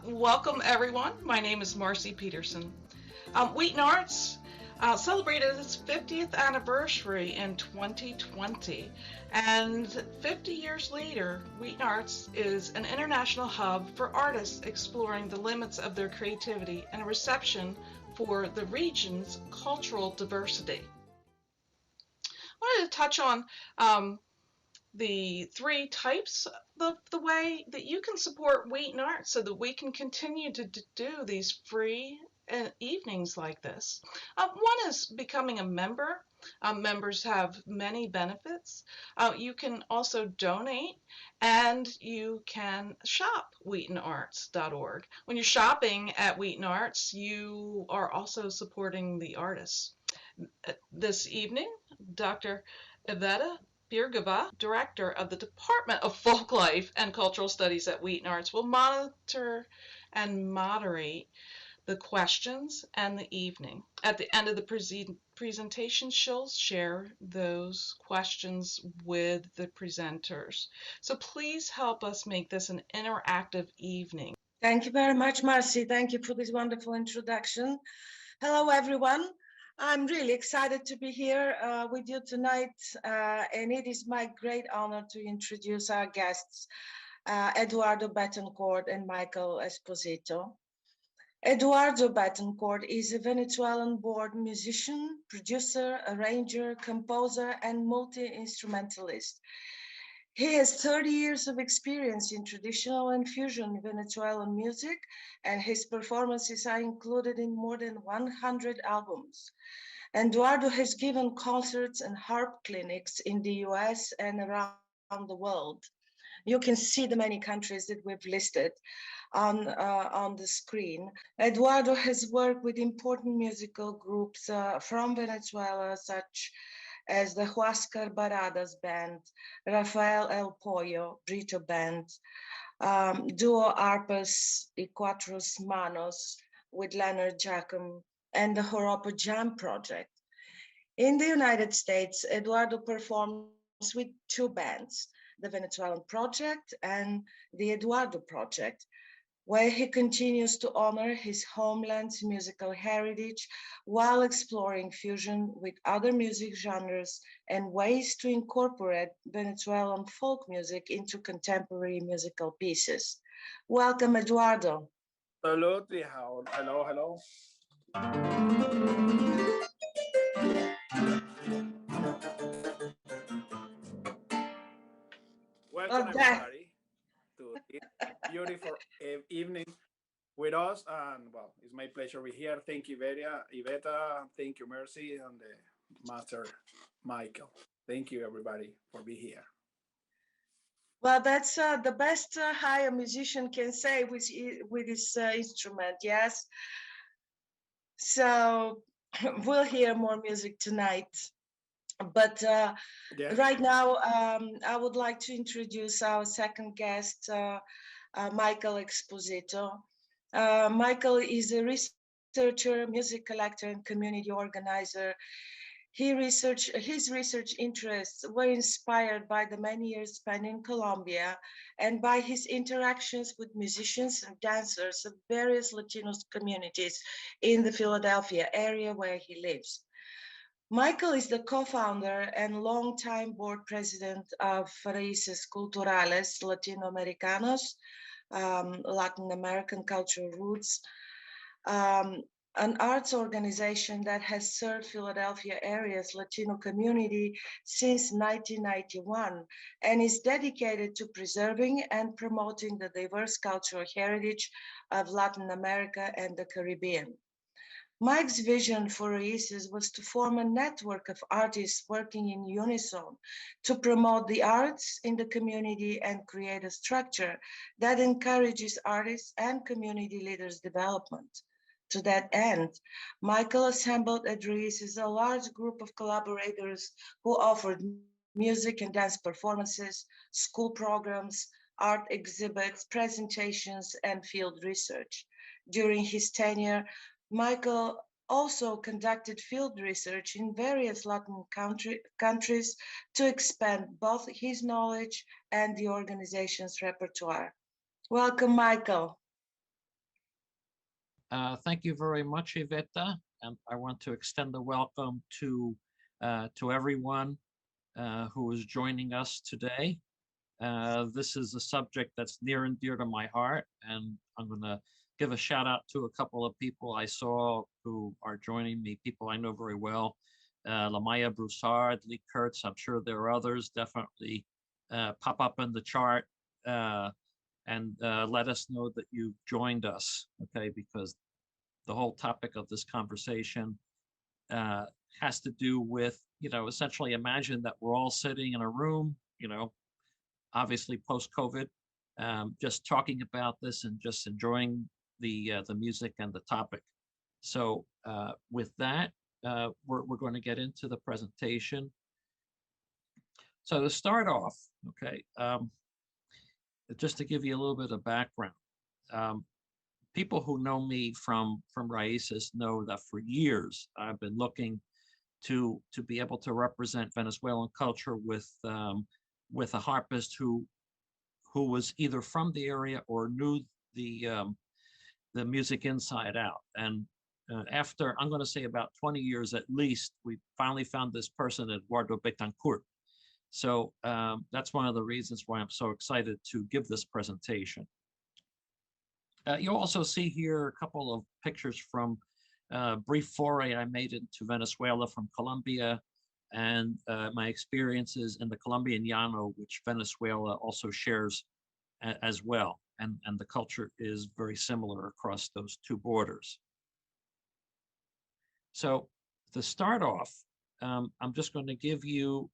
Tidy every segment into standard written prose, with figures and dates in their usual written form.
Welcome, everyone. My name is Marcy Peterson. WheatonArts celebrated its 50th anniversary in 2020, and 50 years later, WheatonArts is an international hub for artists exploring the limits of their creativity and a reception for the region's cultural diversity. I wanted to touch on the three types of the way that you can support WheatonArts so that we can continue to do these free evenings like this. One is becoming a member. Members have many benefits. You can also donate and you can shop WheatonArts.org. When you're shopping at WheatonArts, you are also supporting the artists. This evening, Dr. Iveta Birgova, director of the Department of Folklife and Cultural Studies at WheatonArts, will monitor and moderate the questions and the evening. At the end of the presentation, she'll share those questions with the presenters. So please help us make this an interactive evening. Thank you very much, Marcy. Thank you for this wonderful introduction. Hello, everyone. I'm really excited to be here with you tonight, and it is my great honor to introduce our guests, Eduardo Betancourt and Michael Esposito. Eduardo Betancourt is a Venezuelan-born musician, producer, arranger, composer, and multi-instrumentalist. He has 30 years of experience in traditional and fusion Venezuelan music, and his performances are included in more than 100 albums. Eduardo has given concerts and harp clinics in the US and around the world. You can see the many countries that we've listed on the screen. Eduardo has worked with important musical groups from Venezuela, such as the Huáscar Baradas Band, Rafael El Pollo, Brito Band, Duo Arpas y Cuatros Manos with Leonard Jacome, and the Joropo Jam Project. In the United States, Eduardo performs with two bands, the Venezuelan Project and the Eduardo Project, where he continues to honor his homeland's musical heritage while exploring fusion with other music genres and ways to incorporate Venezuelan folk music into contemporary musical pieces. Welcome, Eduardo. Absolutely. Hello. Welcome, everybody, to this beautiful evening with us. And well, it's my pleasure to be here. Thank you, Iveta. Thank you, Mercy, and the master, Michael. Thank you, everybody, for being here. Well, that's the best hi a musician can say with his instrument, yes? So we'll hear more music tonight. But right now, I would like to introduce our second guest, Michael Esposito. Michael is a researcher, music collector, and community organizer. His research interests were inspired by the many years spent in Colombia and by his interactions with musicians and dancers of various Latino communities in the Philadelphia area where he lives. Michael is the co-founder and longtime board president of Raíces Culturales Latinoamericanos, Latin American Cultural Roots, an arts organization that has served Philadelphia area's Latino community since 1991 and is dedicated to preserving and promoting the diverse cultural heritage of Latin America and the Caribbean. Mike's vision for Raíces was to form a network of artists working in unison to promote the arts in the community and create a structure that encourages artists and community leaders' development. To that end, Michael assembled at Raíces a large group of collaborators who offered music and dance performances, school programs, art exhibits, presentations, and field research. During his tenure, Michael also conducted field research in various Latin countries to expand both his knowledge and the organization's repertoire. Welcome, Michael. Thank you very much, Iveta, and I want to extend a welcome to everyone who is joining us today. This is a subject that's near and dear to my heart, and I'm going to give a shout out to a couple of people I saw who are joining me, people I know very well. Lamaya Broussard, Lee Kurtz, I'm sure there are others, definitely pop up in the chart and let us know that you've joined us, okay, because the whole topic of this conversation uh, has to do with, essentially imagine that we're all sitting in a room, obviously post-COVID, just talking about this and just enjoying the music and the topic. So with that, we're going to get into the presentation. So to start off, okay, just to give you a little bit of background, um, people who know me from Raíces know that for years I've been looking to be able to represent Venezuelan culture with a harpist who was either from the area or knew the music inside out. And after, I'm going to say about 20 years at least, we finally found this person, Eduardo Betancourt. So that's one of the reasons why I'm so excited to give this presentation. You'll also see here a couple of pictures from a brief foray I made into Venezuela from Colombia and my experiences in the Colombian Llano, which Venezuela also shares as well. And the culture is very similar across those two borders. So to start off, I'm just going to give you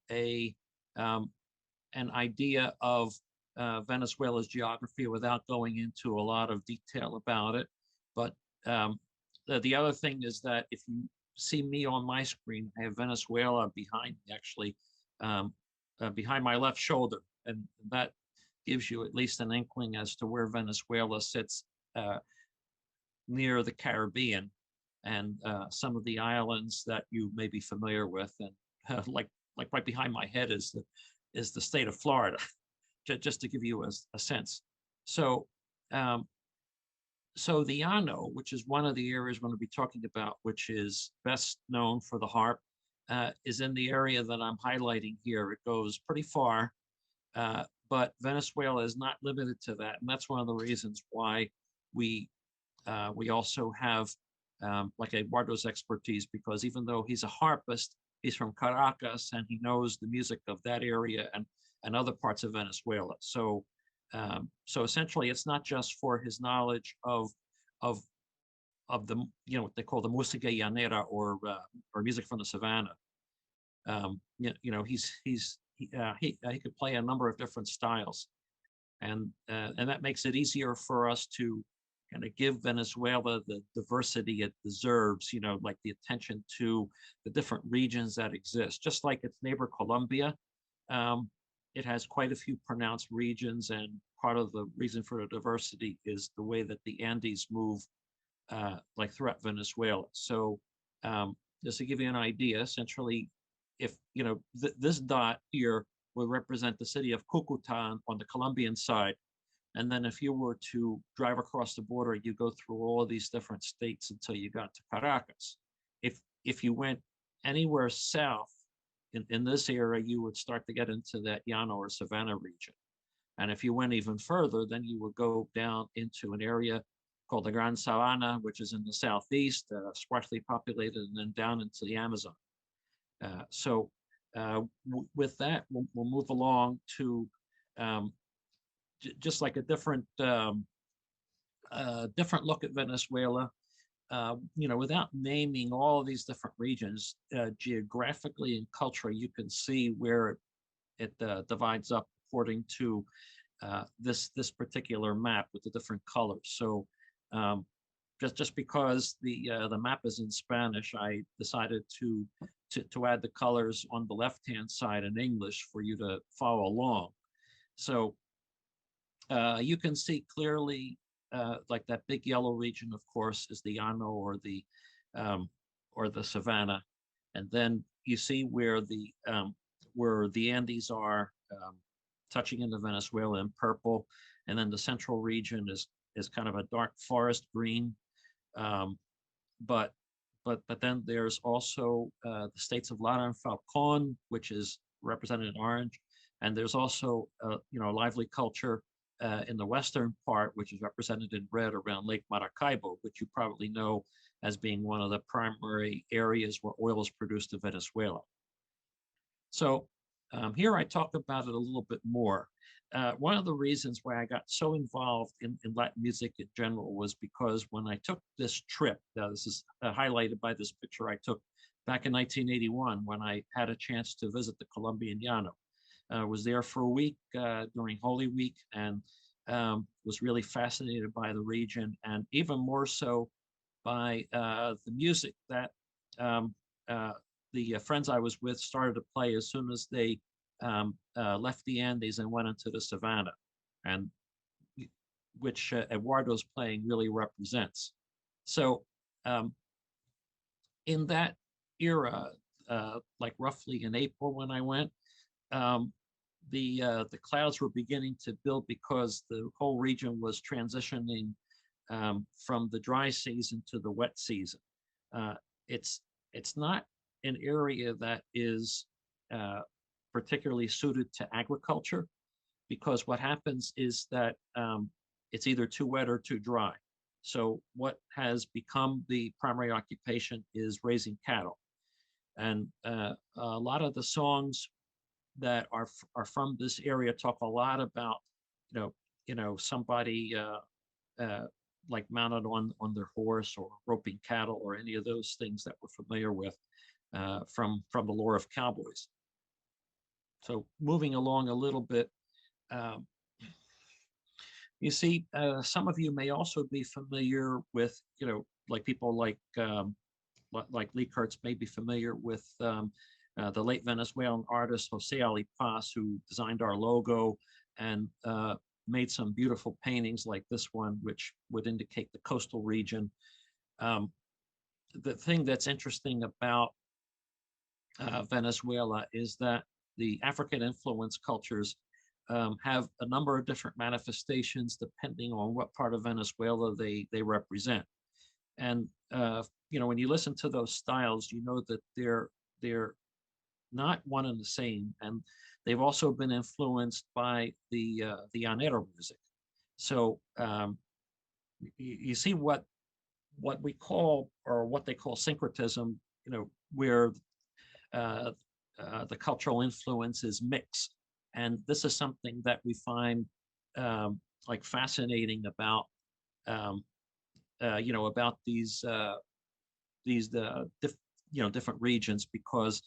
an idea of Venezuela's geography without going into a lot of detail about it. But the other thing is that if you see me on my screen, I have Venezuela behind me, actually, behind my left shoulder. And that gives you at least an inkling as to where Venezuela sits near the Caribbean and some of the islands that you may be familiar with. And like right behind my head is the state of Florida, just to give you a sense. So so the Llano, which is one of the areas we're going to be talking about, which is best known for the harp, is in the area that I'm highlighting here. It goes pretty far, but Venezuela is not limited to that. And that's one of the reasons why we also have like Eduardo's expertise, because even though he's a harpist, he's from Caracas and he knows the music of that area and other parts of Venezuela. So so essentially, it's not just for his knowledge of the what they call the música llanera or music from the savannah. He could play a number of different styles, and that makes it easier for us to kind of give Venezuela the diversity it deserves. Like the attention to the different regions that exist, just like its neighbor Colombia. It has quite a few pronounced regions, and part of the reason for the diversity is the way that the Andes move like throughout Venezuela. So just to give you an idea, essentially, if this dot here will represent the city of Cucuta on the Colombian side, and then if you were to drive across the border, you go through all of these different states until you got to Caracas. If you went anywhere south in this area, you would start to get into that Llano or Savannah region. And if you went even further, then you would go down into an area called the Gran Sabana, which is in the southeast, sparsely populated, and then down into the Amazon. So with that, we'll move along to just like a different look at Venezuela. Without naming all of these different regions, geographically and culturally, you can see where it divides up according to this particular map with the different colors. So just because the map is in Spanish, I decided to add the colors on the left-hand side in English for you to follow along. So you can see clearly, like that big yellow region, of course, is the Llano or the Savannah, and then you see where the Andes are touching into Venezuela in purple, and then the central region is kind of a dark forest green, But then there's also the states of Lara and Falcon, which is represented in orange, and there's also lively culture in the western part, which is represented in red around Lake Maracaibo, which you probably know as being one of the primary areas where oil is produced in Venezuela. So here I talk about it a little bit more. One of the reasons why I got so involved in Latin music in general was because when I took this trip, this is highlighted by this picture I took back in 1981 when I had a chance to visit the Colombian Llano. I was there for a week during Holy Week and was really fascinated by the region, and even more so by the music that the friends I was with started to play as soon as they left the Andes and went into the savannah, and which Eduardo's playing really represents. So in that era, like roughly in April when I went, the clouds were beginning to build because the whole region was transitioning from the dry season to the wet season. It's not an area that is particularly suited to agriculture, because what happens is that it's either too wet or too dry. So what has become the primary occupation is raising cattle. And a lot of the songs that are from this area talk a lot about, somebody like mounted on their horse or roping cattle or any of those things that we're familiar with from the lore of cowboys. So moving along a little bit, you see, some of you may also be familiar with, like people like Lee Kurtz may be familiar with the late Venezuelan artist Jose Ali Paz, who designed our logo and made some beautiful paintings like this one, which would indicate the coastal region. The thing that's interesting about Venezuela is that the African influence cultures have a number of different manifestations depending on what part of Venezuela they represent. And when you listen to those styles, you know that they're not one and the same, and they've also been influenced by the llanero music. So you see what we call, or what they call, syncretism, where the cultural influences mix. And this is something that we find like fascinating about about these different regions, because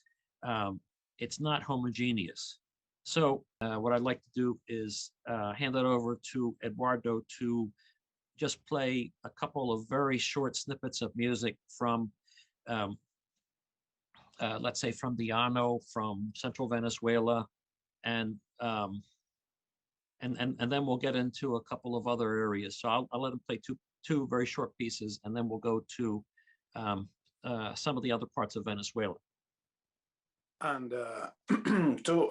it's not homogeneous. So what I'd like to do is hand it over to Eduardo to just play a couple of very short snippets of music from let's say from the Llano, from central Venezuela, and then we'll get into a couple of other areas. So I'll let him play two very short pieces, and then we'll go to some of the other parts of Venezuela. And to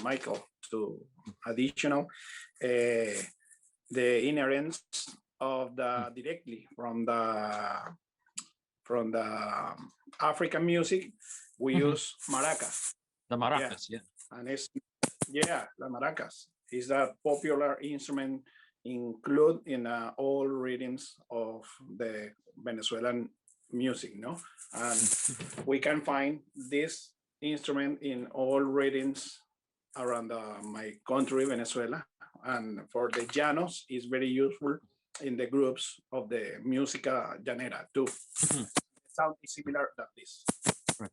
Michael, to additional the inherence of the directly from the African music, we use maracas. The maracas, yeah. And it's the maracas is a popular instrument included in all readings of the Venezuelan music, and we can find this instrument in all readings around my country, Venezuela, and for the llanos is very useful in the groups of the música llanera too. Sound is similar to this. Right.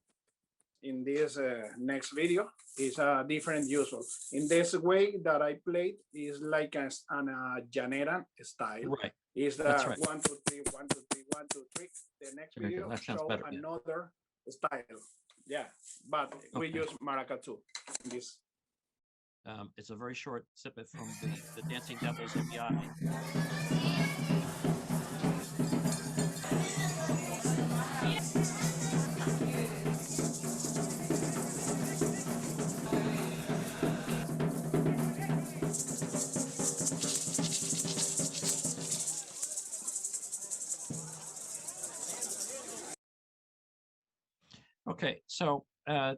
In this next video is a different usual. In this way that I played is like an llanera style. Right. Is the That's right. 1, 2, 3, 1, 2, 3, 1, 2, 3. The next video show better, another style. Yeah, but we use maraca too. This. It's a very short snippet from the Dancing Devils of Yachty. Okay, so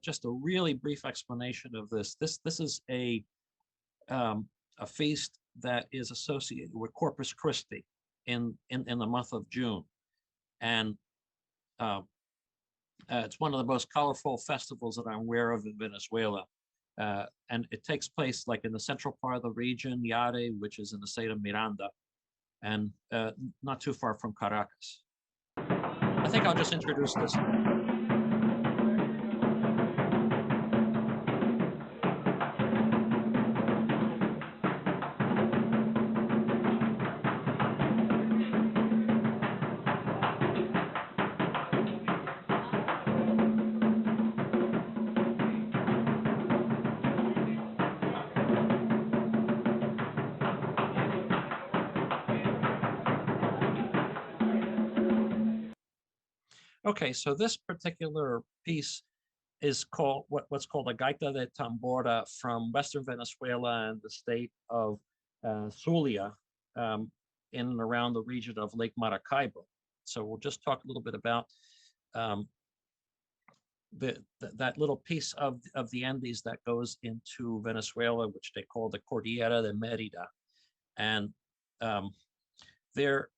just a really brief explanation of this. This is a feast that is associated with Corpus Christi in the month of June, and uh, it's one of the most colorful festivals that I'm aware of in Venezuela. And it takes place like in the central part of the region, Yare, which is in the state of Miranda, and not too far from Caracas. I think I'll just introduce this. Okay, so this particular piece is called what's called a gaita de tambora from Western Venezuela and the state of Zulia, in and around the region of Lake Maracaibo. So we'll just talk a little bit about um, that little piece of the Andes that goes into Venezuela, which they call the Cordillera de Merida, and there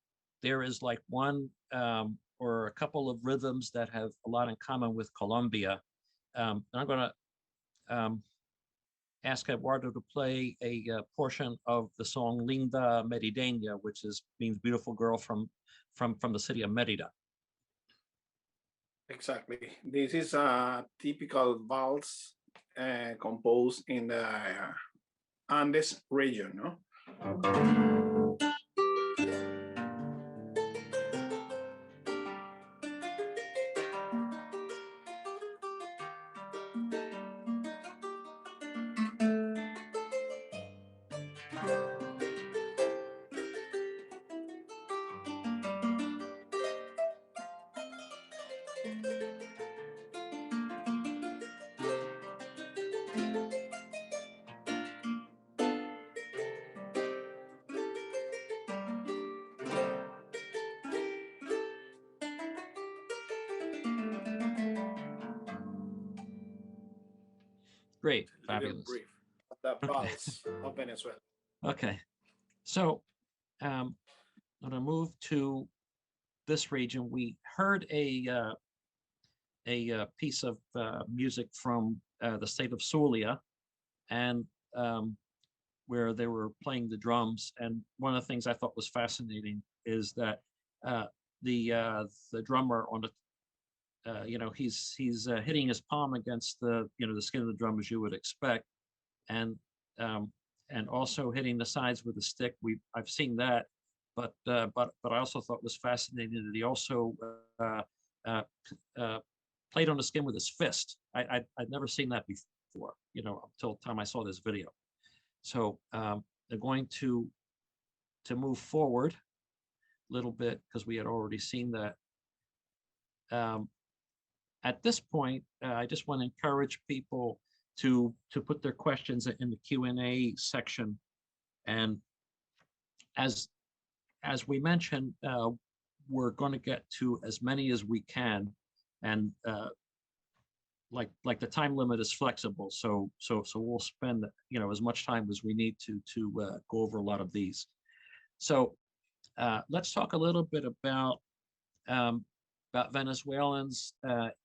is like one or a couple of rhythms that have a lot in common with Colombia. I'm going to ask Eduardo to play a portion of the song Linda Merideña, which means beautiful girl from the city of Merida. Exactly. This is a typical valse composed in the Andes region, no? Great, fabulous. Brief of the valse of Venezuela. Okay, so I'm going to move to this region. We heard a piece of music from the state of Zulia, and where they were playing the drums. And one of the things I thought was fascinating is that the drummer on the he's hitting his palm against the the skin of the drum, as you would expect, and also hitting the sides with a stick. I've seen that, but I also thought was fascinating that he also uh, played on the skin with his fist. I'd never seen that before, until the time I saw this video. So they're going to move forward a little bit because we had already seen that. At this point, I just want to encourage people to put their questions in the Q&A section. And as we mentioned, we're going to get to as many as we can, and like the time limit is flexible, so we'll spend as much time as we need to go over a lot of these. So let's talk a little bit about Venezuelans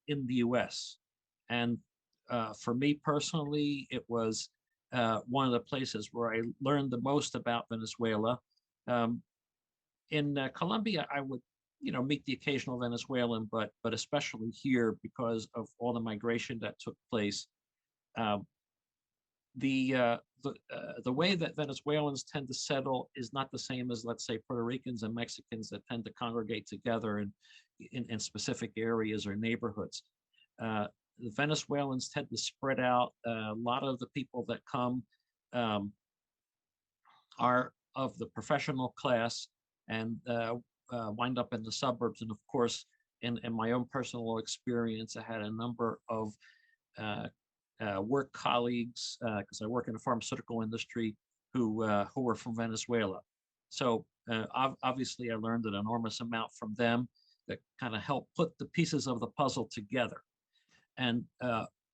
in the U.S. And for me personally, it was one of the places where I learned the most about Venezuela. In Colombia, I would meet the occasional Venezuelan, but especially here because of all the migration that took place. The way that Venezuelans tend to settle is not the same as, let's say, Puerto Ricans and Mexicans that tend to congregate together in specific areas or neighborhoods. The Venezuelans tend to spread out. A lot of the people that come are of the professional class and wind up in the suburbs. And of course, in my own personal experience, I had a number of work colleagues, because I work in the pharmaceutical industry, who were from Venezuela. So obviously I learned an enormous amount from them that kind of helped put the pieces of the puzzle together. And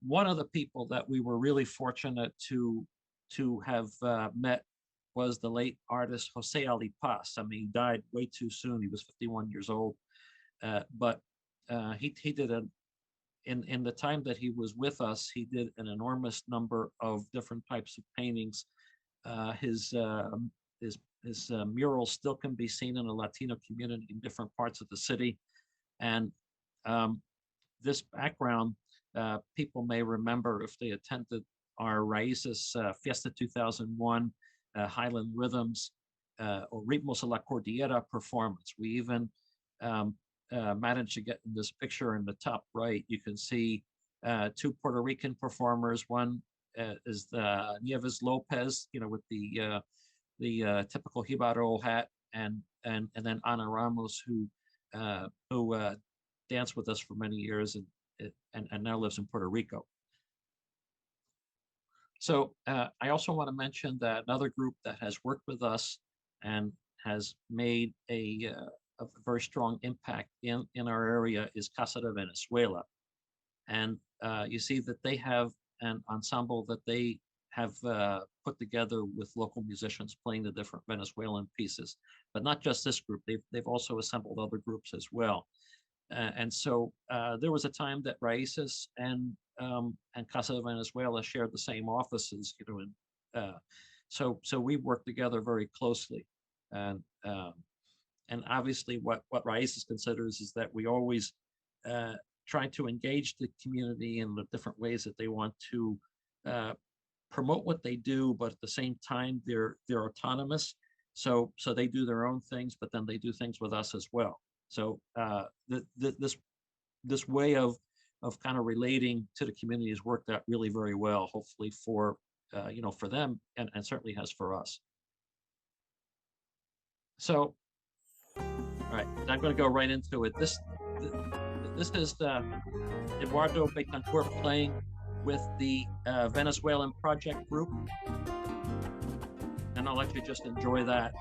one of the people that we were really fortunate to have met was the late artist Jose Ali Paz. I mean, he died way too soon. He was 51 years old, but he did in the time that he was with us, he did an enormous number of different types of paintings. His murals still can be seen in the Latino community in different parts of the city, and this background, people may remember if they attended our Raíces Fiesta 2001 Highland Rhythms or Ritmos de la Cordillera performance. We even managed to get in this picture in the top right. You can see two Puerto Rican performers. One is the Nieves Lopez, with the typical Jibaro hat, and then Ana Ramos, who danced with us for many years and now lives in Puerto Rico. So I also want to mention that another group that has worked with us and has made a very strong impact in our area is Casa de Venezuela. And you see that they have an ensemble that they have put together with local musicians playing the different Venezuelan pieces, but not just this group. They've also assembled other groups as well. And so there was a time that Raíces and Casa de Venezuela shared the same offices, and so we worked together very closely. And obviously, what Raíces considers is that we always try to engage the community in the different ways that they want to promote what they do, but at the same time, they're autonomous. So they do their own things, but then they do things with us as well. So this way of kind of relating to the community has worked out really very well, hopefully for them and certainly has for us. So, all right, I'm going to go right into it. This is Eduardo Betancourt playing with the Venezuelan project group, and I'll let you just enjoy that.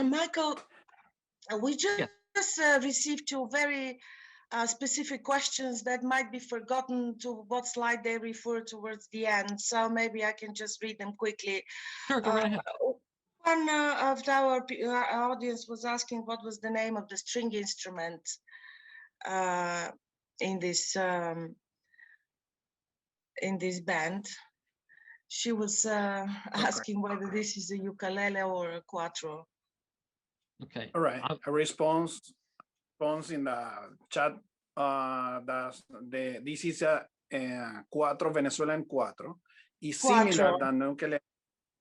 Michael, we just Yes. received two very specific questions that might be forgotten to what slide they refer towards the end. So maybe I can just read them quickly. Sure, go right ahead. One of our audience was asking what was the name of the string instrument in this band. She was asking whether this is a ukulele or a quattro. Okay. All right. A response in the chat. This is a cuatro, Venezuelan cuatro. Is similar than ukulele.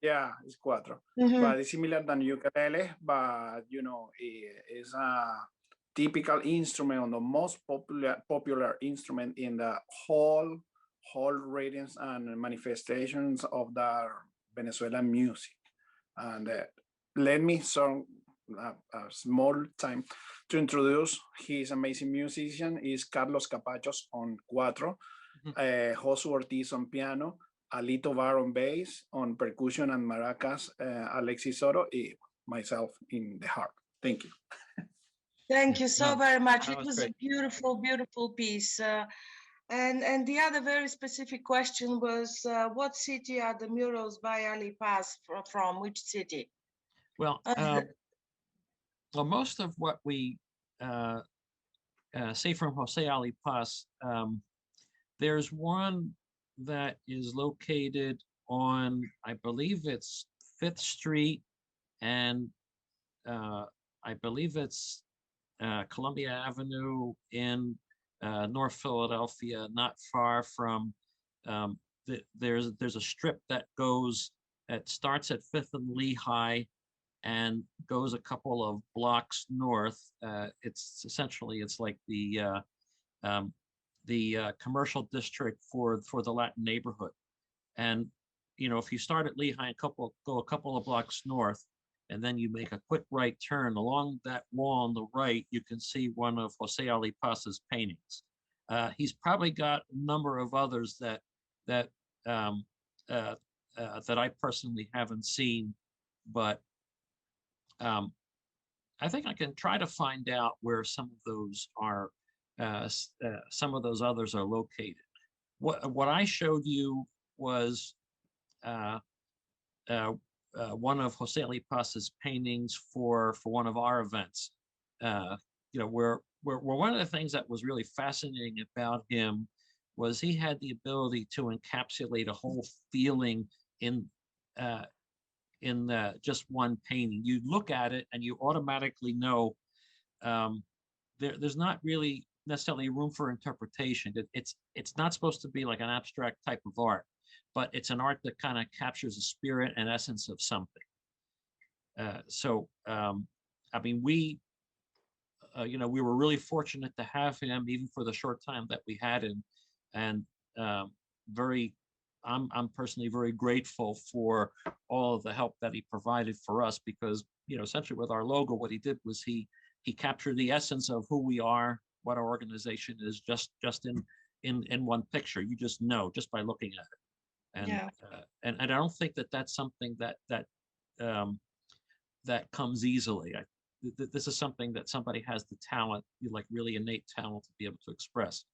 Yeah, it's cuatro. But it's similar than ukulele, but you know, it's a typical instrument, on the most popular instrument in the whole readings and manifestations of the Venezuelan music. And let me a small time to introduce his amazing musician is Carlos Capachos on cuatro, Josu Ortiz on piano, Alito Bar on bass, on percussion and maracas, Alexis Soto, and myself in the harp. Thank you. Thank you so very much. It was great. a beautiful, beautiful piece. And the other very specific question was, what city are the murals by Ali Paz from? Which city? Well, well, most of what we say from Jose Ali Paz, there's one that is located on, I believe it's 5th Street and I believe it's Columbia Avenue in North Philadelphia, not far from there's a strip that goes that starts at 5th and Lehigh and goes a couple of blocks north. It's essentially it's like um, the commercial district for the Latin neighborhood. And you know, if you start at Lehigh and go a couple of blocks north, and then you make a quick right turn along that wall on the right, you can see one of Jose Ali Pasa's paintings. He's probably got a number of others that um, that I personally haven't seen, but um, I think I can try to find out where some of those are. Some of those others are located. What I showed you was uh, uh, one of Jose Ali Pasa's paintings for one of our events. You know, where one of the things that was really fascinating about him was he had the ability to encapsulate a whole feeling in uh, just one painting. You look at it and you automatically know um, there's not really necessarily room for interpretation. It's not supposed to be like an abstract type of art, but it's an art that kind of captures the spirit and essence of something. I mean, you know, we were really fortunate to have him, even for the short time that we had him, and um, very, I'm personally very grateful for all of the help that he provided for us because, you know, essentially with our logo, what he did was he captured the essence of who we are, what our organization is, just in one picture. You just know just by looking at it. And Yeah. and I don't think that that's something um, that comes easily. This is something that somebody has the talent, like really innate talent, to be able to express.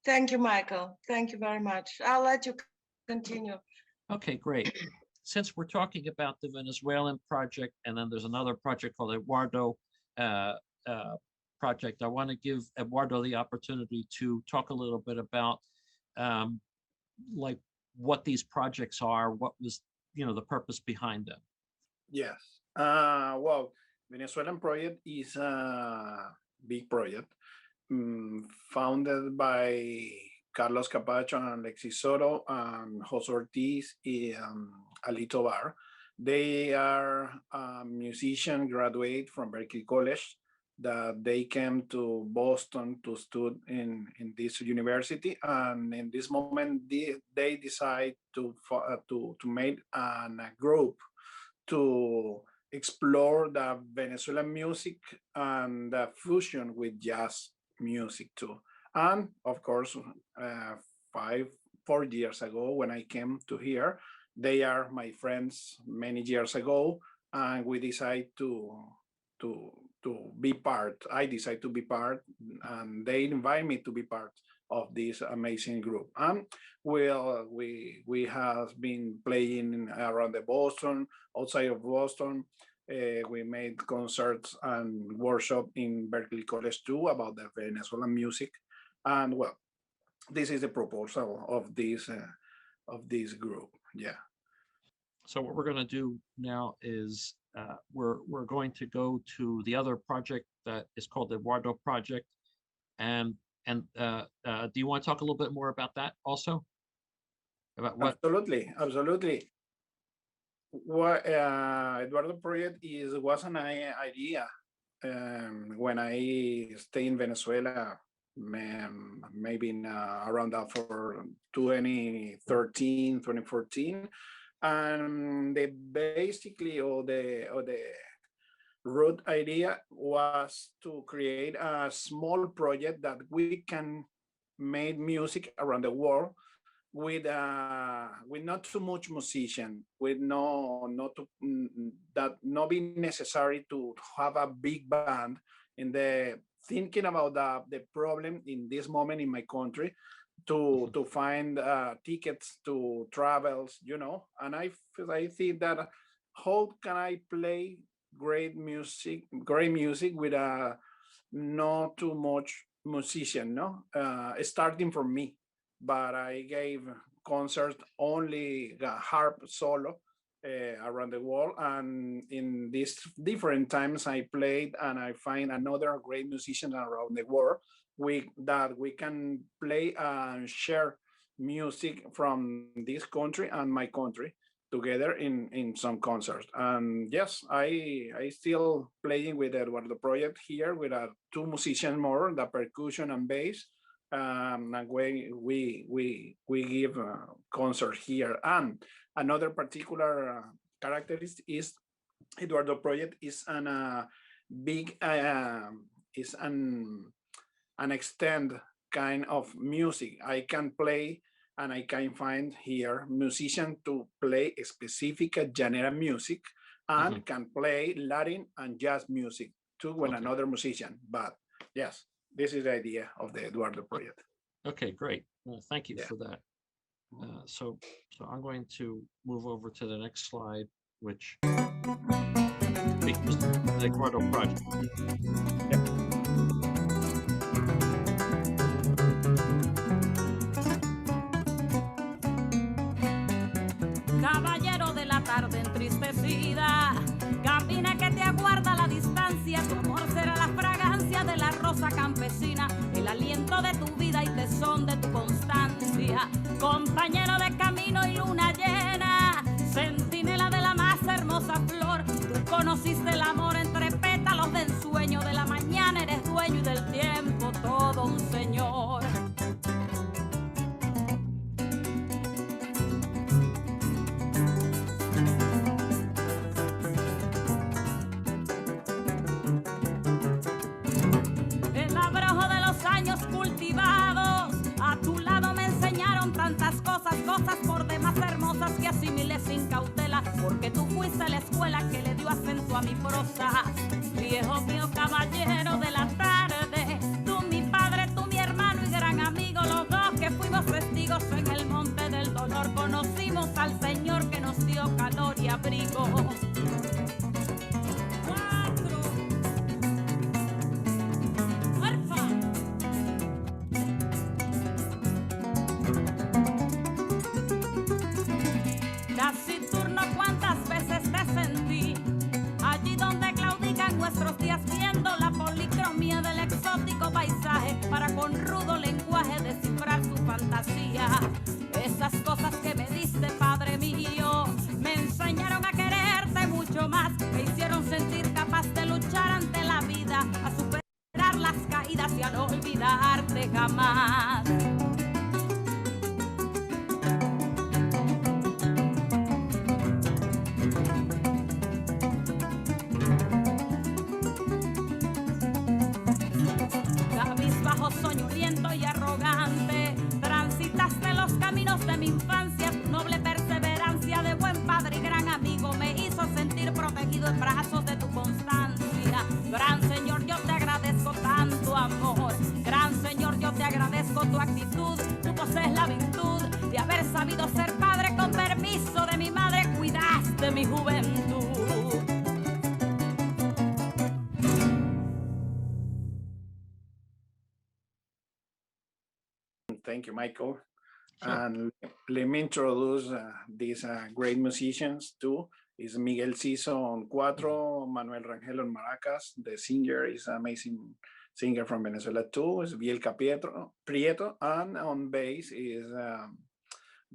Thank you, Michael. Thank you very much. I'll let you continue. Okay, great. Since we're talking about the Venezuelan project, and then there's another project called Eduardo uh, uh, project, I want to give Eduardo the opportunity to talk a little bit about um, like what these projects are, what was, you know, the purpose behind them. Yes. Well, Venezuelan project is a big project founded by Carlos Capacho and Alexis Soto and Jose Ortiz and Alito Bar. They are musician graduate from Berkeley College that they came to Boston to study in this university. And in this moment, they decide to make a group to explore the Venezuelan music and the fusion with jazz music too. And of course, 4 years ago, when I came to here, they are my friends many years ago, and we decide to be part. I decide to be part, and they invite me to be part of this amazing group. And well, we have been playing around the Boston, outside of Boston. We made concerts and workshop in Berkeley College too about the Venezuelan music, and well, this is the proposal of this group. Yeah. So what we're going to do now is we're going to go to the other project that is called the Eduardo Project, and do you want to talk a little bit more about that also? About what? Absolutely, absolutely. What Eduardo project was an idea when I stay in Venezuela, maybe around that for 2013, 2014, and the basically or the root idea was to create a small project that we can make music around the world with not too much musician, with no not to, that not be necessary to have a big band. In the thinking about the problem in this moment in my country, to find tickets to travels, and I think that how can I play great music with a not too much musician, no, starting from me, but I gave concerts only harp solo around the world. And in these different times I played, and I find another great musician around the world that we can play and share music from this country and my country together in some concerts. And yes, I still playing with Eduardo project here with two musicians more, the percussion and bass. And we give concert here. And another particular characteristic is Eduardo project is big is an extend kind of music. I can play and I can find here musician to play a specific genre music and can play Latin and jazz music too with another musician. But yes, this is the idea of the Eduardo project. Okay, great. Thank you for that. So I'm going to move over to the next slide, which features the Eduardo project. Caballero de la tarde entristecida, camina que te aguarda a la distancia. Tu amor será la fragancia de la rosa campesina, el aliento de tu vida y tesón de tu constancia. Compañero de camino y luna llena, centinela de la más hermosa flor. Tú conociste el amor entre pétalos de ensueño. De la mañana eres dueño y del tiempo todo un señor. Cosas por demás hermosas que asimilé sin cautela, porque tú fuiste la escuela que le dio acento a mi prosa. Viejo mío, caballero de la tarde, tú mi padre, tú mi hermano y gran amigo, los dos que fuimos testigos en el monte del dolor, conocimos al Señor que nos dio calor y abrigo. Nuestros días viendo la policromía del exótico paisaje para con rudo lenguaje descifrar su fantasía. Esas cosas que me diste, Padre mío, me enseñaron a quererte mucho más, me hicieron sentir capaz de luchar ante la vida, a superar las caídas y a no olvidarte jamás. Soñoliento y arrogante, transitaste los caminos de mi infancia. Tu noble perseverancia de buen padre y gran amigo me hizo sentir protegido en brazos de tu constancia. Gran Señor, yo te agradezco tanto amor. Gran Señor, yo te agradezco tu actitud. Tú posees la virtud de haber sabido ser padre. Con permiso de mi madre cuidaste mi juventud. Thank you, Michael. Sure. And let me introduce these great musicians too. Is Miguel Ciso on cuatro, Manuel Rangel on maracas. The singer is amazing singer from Venezuela too. Is Bielka Prieto, and on bass is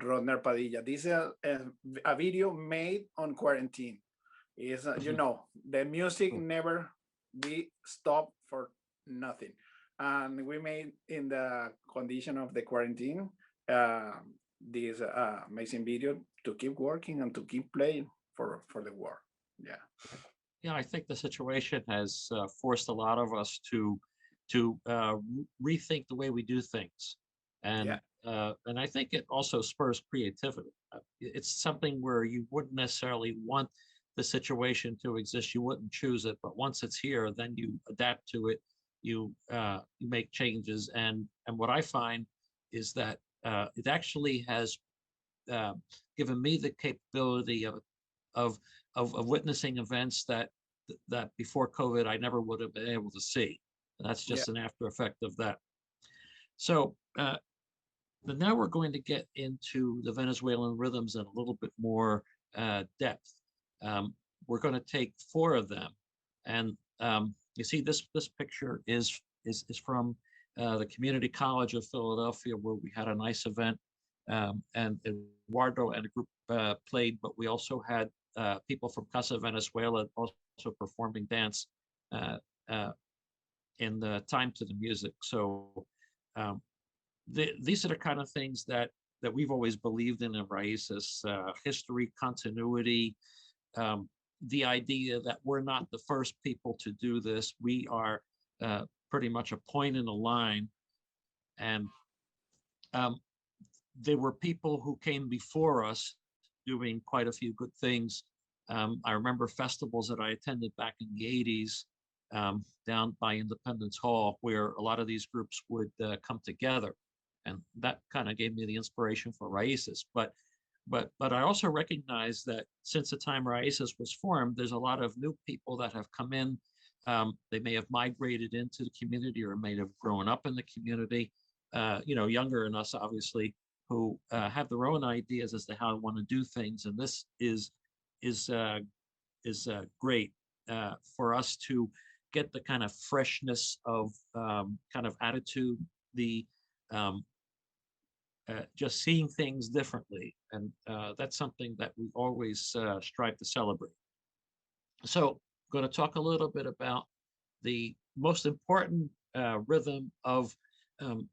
Rodner Padilla. This is a video made on quarantine. Is you know, the music never be stopped for nothing. And we made in the condition of the quarantine this amazing video to keep working and to keep playing for the war. Yeah, I think the situation has forced a lot of us to rethink the way we do things, and I think it also spurs creativity. It's something where you wouldn't necessarily want the situation to exist. You wouldn't choose it, but once it's here, then you adapt to it. You make changes, and what I find is that it actually has given me the capability of witnessing events that before COVID I never would have been able to see. And that's just an after effect of that. So Then now we're going to get into the Venezuelan rhythms in a little bit more depth. We're going to take 4 of them, and you see this picture is from the Community College of Philadelphia, where we had a nice event, and Eduardo and a group played, but we also had people from Casa Venezuela also performing dance in the time to the music. So these are the kind of things that we've always believed in Raíces, history, continuity, the idea that we're not the first people to do this. We are pretty much a point in a line. And there were people who came before us doing quite a few good things. I remember festivals that I attended back in the 80s down by Independence Hall, where a lot of these groups would come together. And that kind of gave me the inspiration for Raíces. But I also recognize that since the time Raíces was formed, there's a lot of new people that have come in. They may have migrated into the community or may have grown up in the community, younger than us, obviously, who have their own ideas as to how they want to do things. And this is great for us to get the kind of freshness of kind of attitude, the just seeing things differently. And that's something that we always strive to celebrate. So I'm going to talk a little bit about the most important rhythm of,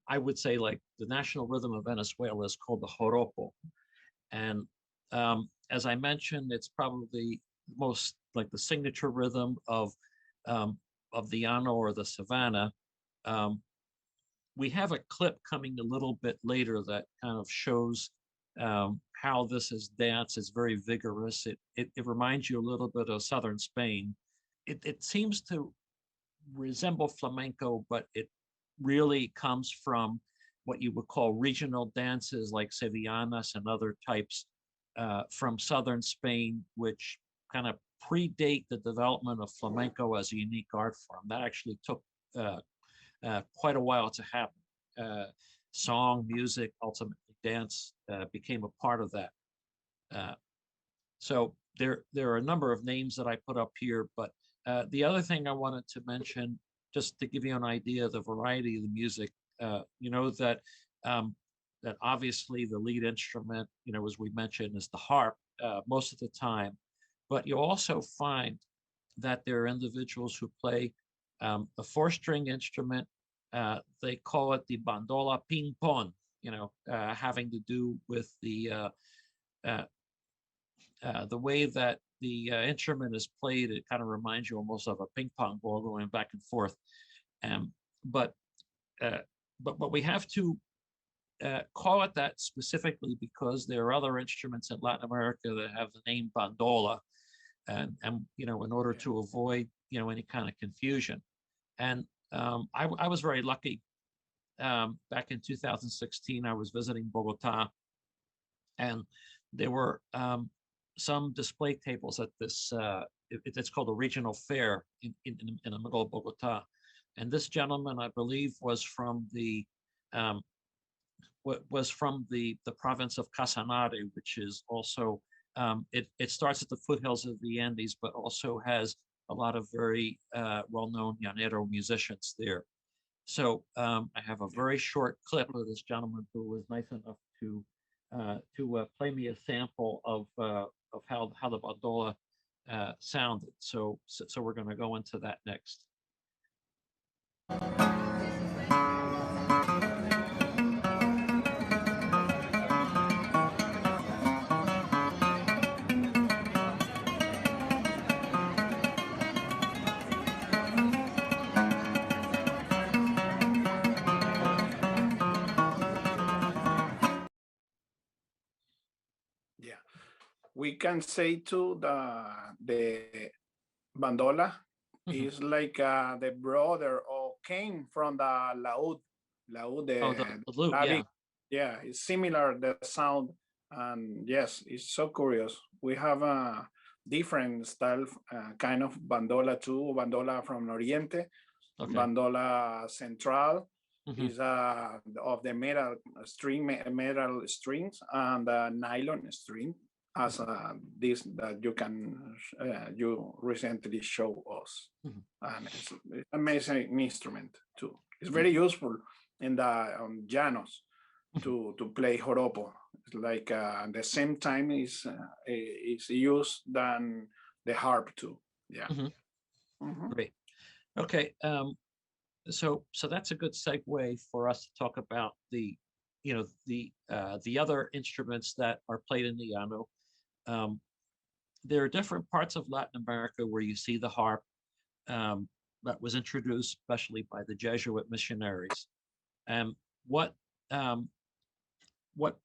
I would say, like the national rhythm of Venezuela is called the joropo. And as I mentioned, it's probably most like the signature rhythm of the llano or the savannah. We have a clip coming a little bit later that kind of shows how this is danced. It's very vigorous. It reminds you a little bit of southern Spain. It seems to resemble flamenco, but it really comes from what you would call regional dances like sevillanas and other types from southern Spain, which kind of predate the development of flamenco as a unique art form. That actually took quite a while to happen. Song, music, ultimately dance became a part of that. So there are a number of names that I put up here, but the other thing I wanted to mention, just to give you an idea of the variety of the music, that obviously the lead instrument, as we mentioned, is the harp most of the time, but you also find that there are individuals who play a 4-string instrument. They call it the bandola ping pong, having to do with the way that the instrument is played. It kind of reminds you almost of a ping pong ball going back and forth. But we have to call it that specifically because there are other instruments in Latin America that have the name bandola, and in order to avoid any kind of confusion. And I was very lucky. Back in 2016, I was visiting Bogota, and there were some display tables at this. It's called a regional fair in the middle of Bogota, and this gentleman, I believe, was from the province of Casanare, which is also it starts at the foothills of the Andes, but also has a lot of very well-known llanero musicians there. So I have a very short clip of this gentleman who was nice enough to play me a sample of how the bandola sounded. So we're going to go into that next. We can say too the bandola is like the brother or came from the laúd. The lute, yeah, it's similar the sound, and yes, it's so curious. We have a different style, kind of bandola too. Bandola from Oriente, okay. Bandola Central, Mhm. is of the metal strings and nylon string, as this that you recently show us, Mhm. and it's amazing instrument too. It's very useful in the llanos to play joropo. It's like the same time is used than the harp too. Yeah. Mhm. Mhm. Great. Okay. So that's a good segue for us to talk about the other instruments that are played in the llano. Um, there are different parts of Latin America where you see the harp, that was introduced especially by the Jesuit missionaries. And what um, what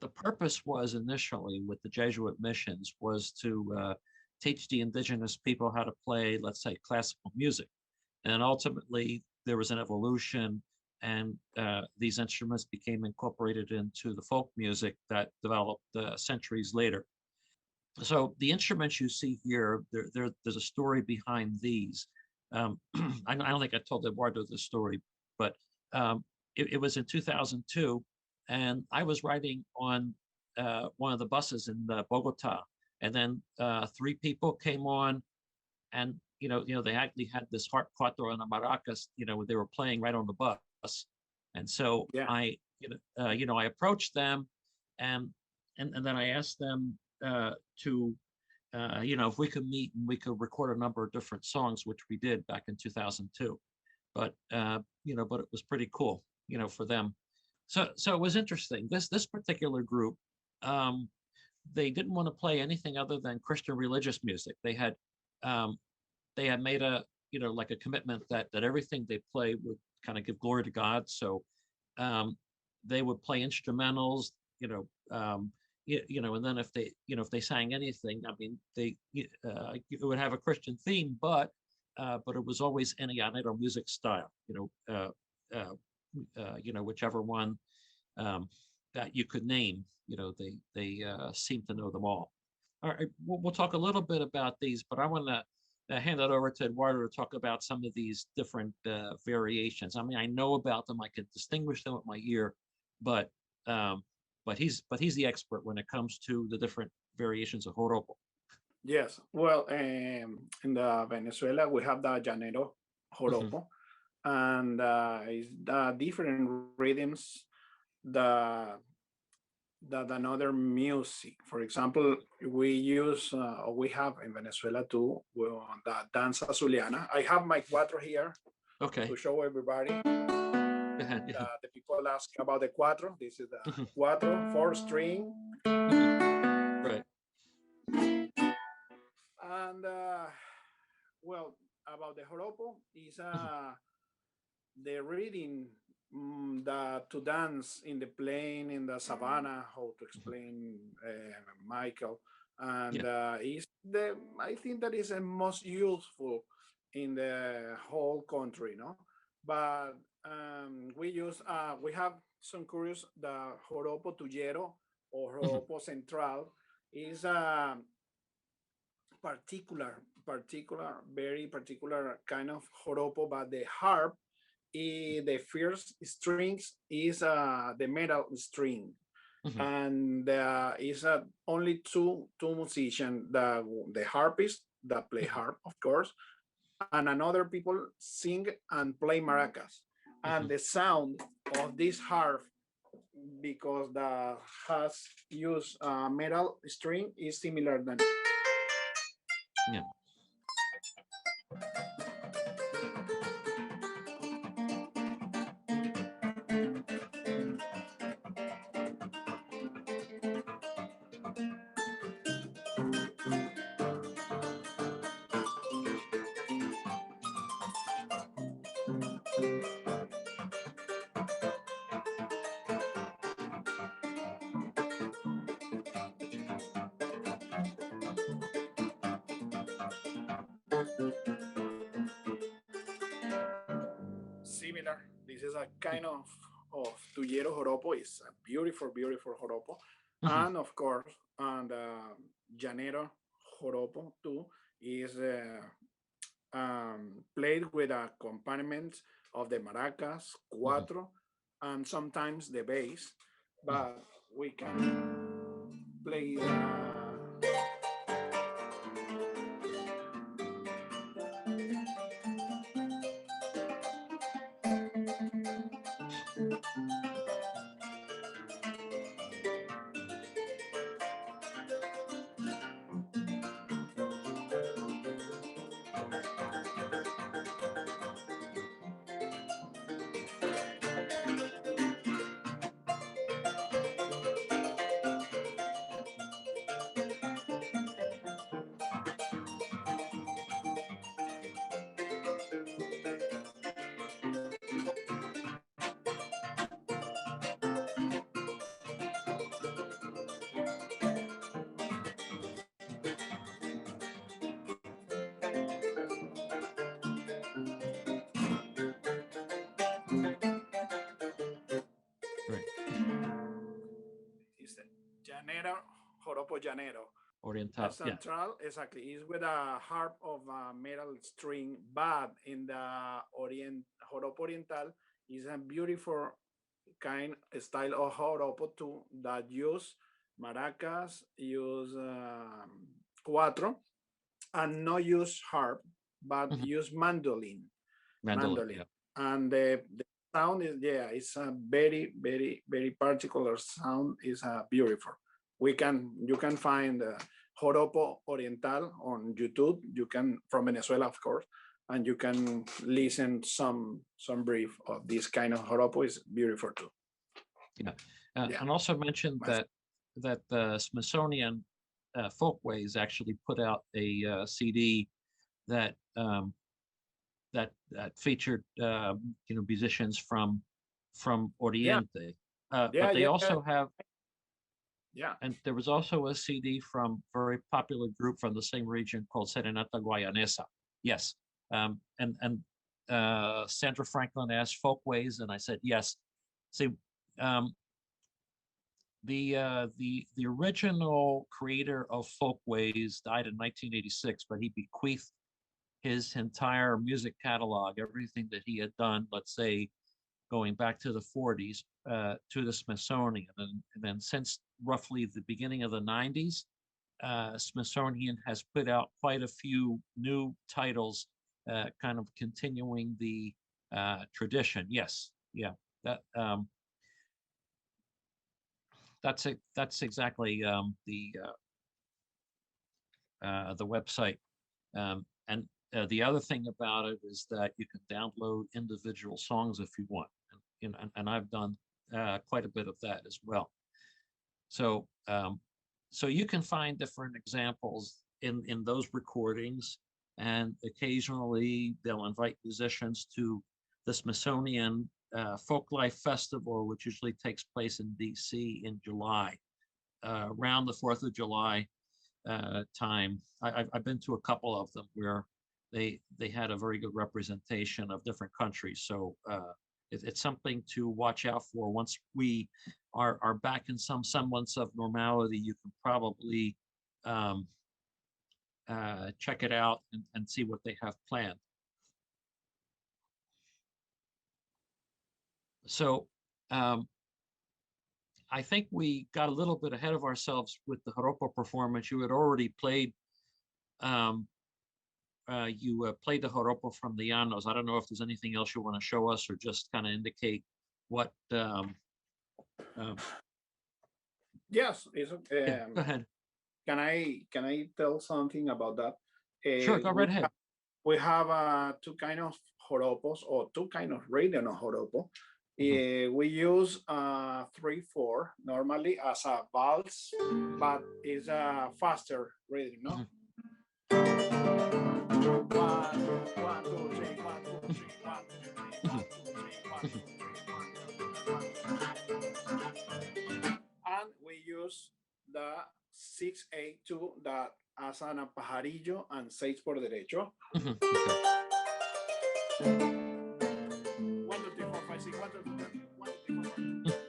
the purpose was initially with the Jesuit missions was to teach the indigenous people how to play, let's say, classical music. And ultimately, there was an evolution, and these instruments became incorporated into the folk music that developed centuries later. So the instruments you see here, there's a story behind these. I don't think I told Eduardo this story, but it was in 2002, and I was riding on one of the buses in Bogota, and then three people came on, and they actually had this harp cuatro and a maracas, they were playing right on the bus, and so Yeah. I approached them, and and then I asked them to if we could meet and we could record a number of different songs, which we did back in 2002. But but it was pretty cool, for them. So it was interesting. This particular group, um, they didn't want to play anything other than Christian religious music. Um, they had made a like a commitment that everything they play would kind of give glory to God. So um, they would play instrumentals, and then if they sang anything, I mean, it would have a Christian theme, but it was always any llanero music style, whichever one that you could name, they seem to know them all. All right, we'll talk a little bit about these, but I want to hand it over to Eduardo to talk about some of these different variations. I mean, I know about them, I can distinguish them with my ear, but um, he's the expert when it comes to the different variations of joropo. Yes. Well, in the Venezuela, we have the llanero Mhm. joropo, and it's the different rhythms that another music. For example, we have in Venezuela too, well, the danza zuliana. I have my cuatro here Okay, to show everybody. go ahead. Yeah. The people ask about the cuatro. This is the Mhm. cuatro, four string, Mhm. Right. and well, about the joropo is Mhm. the reading, the to dance in the plain in the savannah, how to Mhm. explain, Michael, and Yeah. is the I think that is the most useful in the whole country, no? But we have some curious, the joropo tuyero or Mhm. joropo central is very particular kind of joropo, but the harp, the first strings is the metal string, Mhm. and is only two musicians, the harpist that play Mhm. harp, of course, and another people sing and play maracas, and Mhm. the sound of this harp, because the has used metal string, is similar than. Yeah. Similar. This is a kind of tuyero joropo. It's a beautiful, beautiful joropo, Mhm. and of course, and llanero joropo too is played with accompaniment of the maracas, cuatro, and sometimes the bass, but we can play Llanero, Joropo Llanero. Oriental, Central, exactly, is with a harp of a metal string, but in the Joropo Oriental is a beautiful kind style of joropo too that use maracas, use cuatro, and not use harp, but use mandolin. mandolin. Yeah. And the sound is, it's a very, very, very particular sound. Is beautiful. You can find joropo oriental on YouTube. You can, from Venezuela, of course, and you can listen some brief of this kind of joropo. Is beautiful too. Yeah, and also mentioned that the Smithsonian Folkways actually put out a CD that that featured musicians from Oriente, but they also have. Yeah. And there was also a CD from a very popular group from the same region called Serenata Guayanesa. Yes. And Sandra Franklin asked Folkways, and I said yes. See, the original creator of Folkways died in 1986, but he bequeathed his entire music catalog, everything that he had done, let's say, going back to the 40s, to the Smithsonian. And then since roughly the beginning of the 90s, Smithsonian has put out quite a few new titles, kind of continuing the tradition. Yes, yeah, that's it. That's exactly the website. And the other thing about it is that you can download individual songs if you want, and I've done quite a bit of that as well. So so you can find different examples in those recordings, and occasionally they'll invite musicians to the Smithsonian Folklife Festival, which usually takes place in DC in July, around the 4th of July time. I've been to a couple of them where they had a very good representation of different countries. So it's something to watch out for. Once we are back in some semblance of normality, you can probably check it out and see what they have planned. So I think we got a little bit ahead of ourselves with the joropo performance. You had already played played the joropo from the Llanos. I don't know if there's anything else you want to show us, or just kind of indicate what. Yes, go ahead. Can I tell something about that? Sure, go right ahead. We have two kind of joropos, or two kind of rhythm of joropo. We use 3/4 normally as a valse, but it's a faster rhythm, no? 1, 1, 2, 3, 1, 2, 3, 1, 2, 3, 1, 2, 3, 1. And we use the 6/8 that as an pajarillo and 6 por derecho. 1, 2, 3, 4, 5, 6, 1, 2, 3, 1, 2, 3, 4.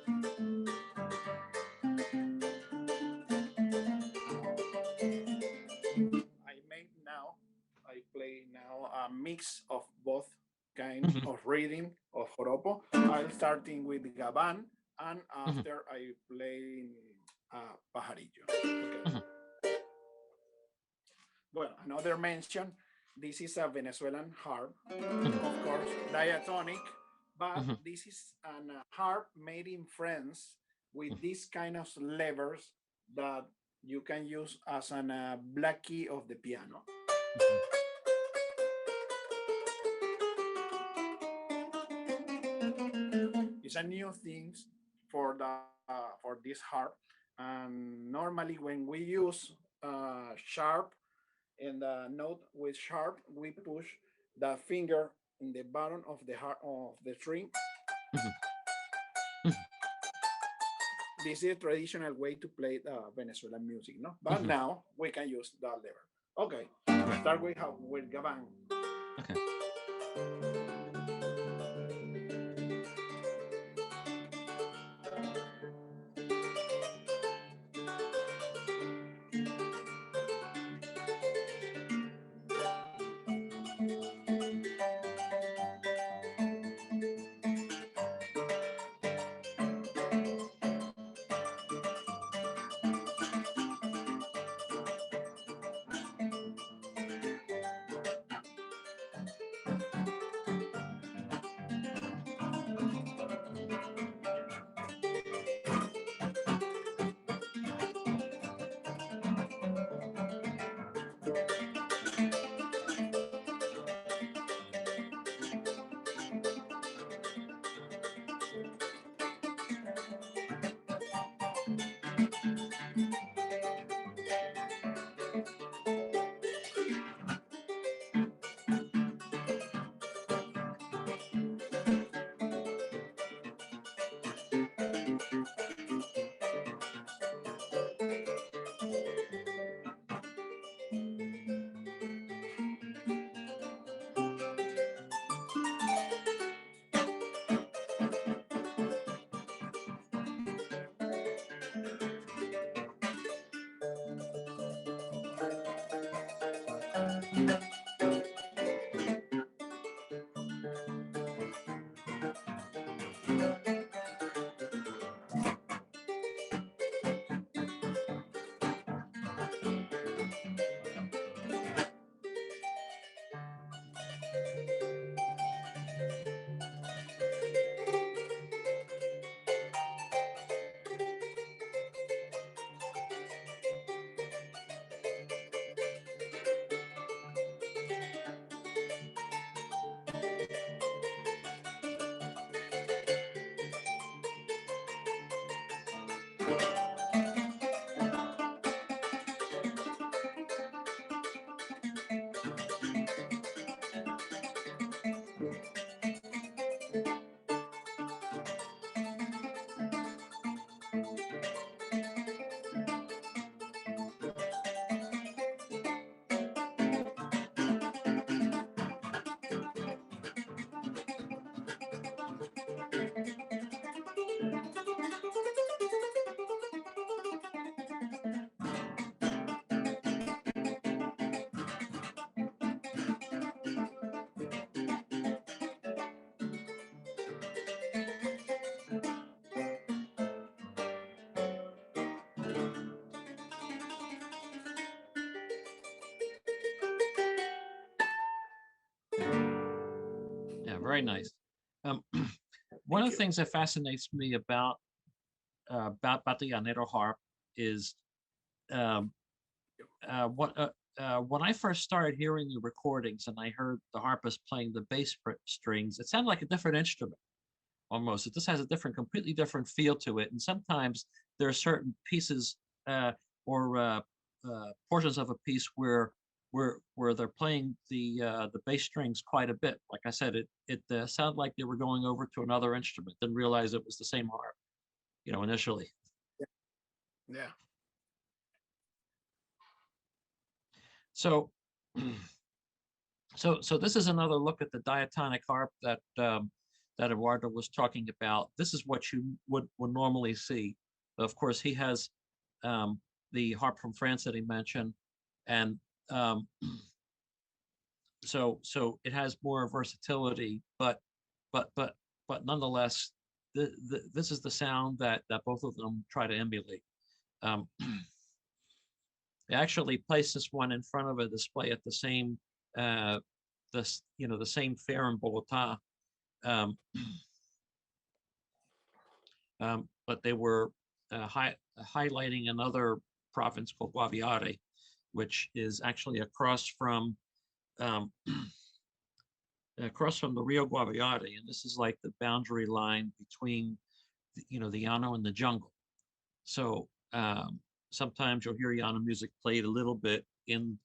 I play now a mix of both kind of reading of joropo. I'll starting with gaban, and after I play pajarillo. Okay. Well, another mention, this is a Venezuelan harp, of course, diatonic, but this is an harp made in France with this kind of levers that you can use as an black key of the piano. It's a new thing for this harp, and normally when we use sharp and the note with sharp, we push the finger in the bottom of the heart of the string. This is a traditional way to play Venezuelan music, no? But now we can use that lever. Okay, start with gaban. Okay. Yeah, very nice. One of the things that fascinates me about the Llanero harp is um, when I first started hearing the recordings and I heard the harpist playing the strings, it sounded like a different instrument almost. It just has a completely different feel to it. And sometimes there are certain pieces or portions of a piece where they're playing the bass strings quite a bit. Like I said, it sounded like they were going over to another instrument. Didn't realize it was the same harp, initially. Yeah. So, so this is another look at the diatonic harp that that Eduardo was talking about. This is what you would normally see. Of course, he has the harp from France that he mentioned, and so it has more versatility, but but but but nonetheless, this is the sound that both of them try to emulate. Um, they actually placed this one in front of a display at the same the same fair in Bogota. Um, but they were highlighting another province called Guaviare, which is actually um, across from the Rio Guaviare, and this is like the boundary line between, the llano and the jungle. So sometimes you'll hear llano music played a little bit in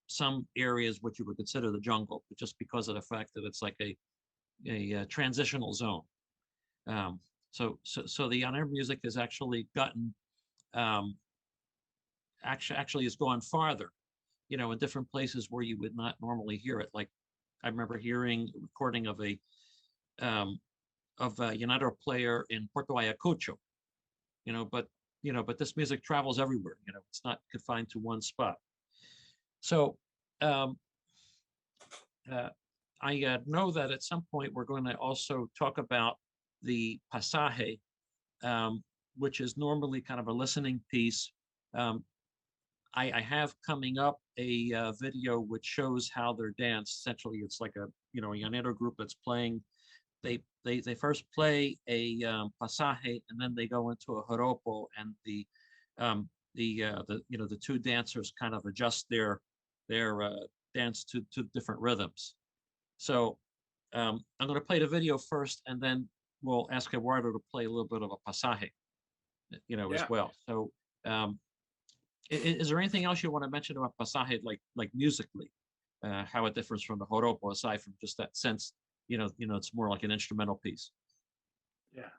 some areas what you would consider the jungle, but just because of the fact that it's like a transitional zone. So the llano music has actually gotten actually has gone farther, in different places where you would not normally hear it. Like I remember hearing a recording of a llanero player in Puerto Ayacucho, but this music travels everywhere. It's not confined to one spot. So I know that at some point we're going to also talk about the pasaje, which is normally kind of a listening piece. I have coming up a video which shows how they're danced. Essentially, it's like a llanero group that's playing. They first play a pasaje, and then they go into a joropo, and the two dancers kind of adjust their dance to different rhythms. So I'm going to play the video first, and then we'll ask Eduardo to play a little bit of a pasaje, as well. So is there anything else you want to mention about pasaje, like musically, how it differs from the joropo, aside from just that sense, it's more like an instrumental piece? Yeah.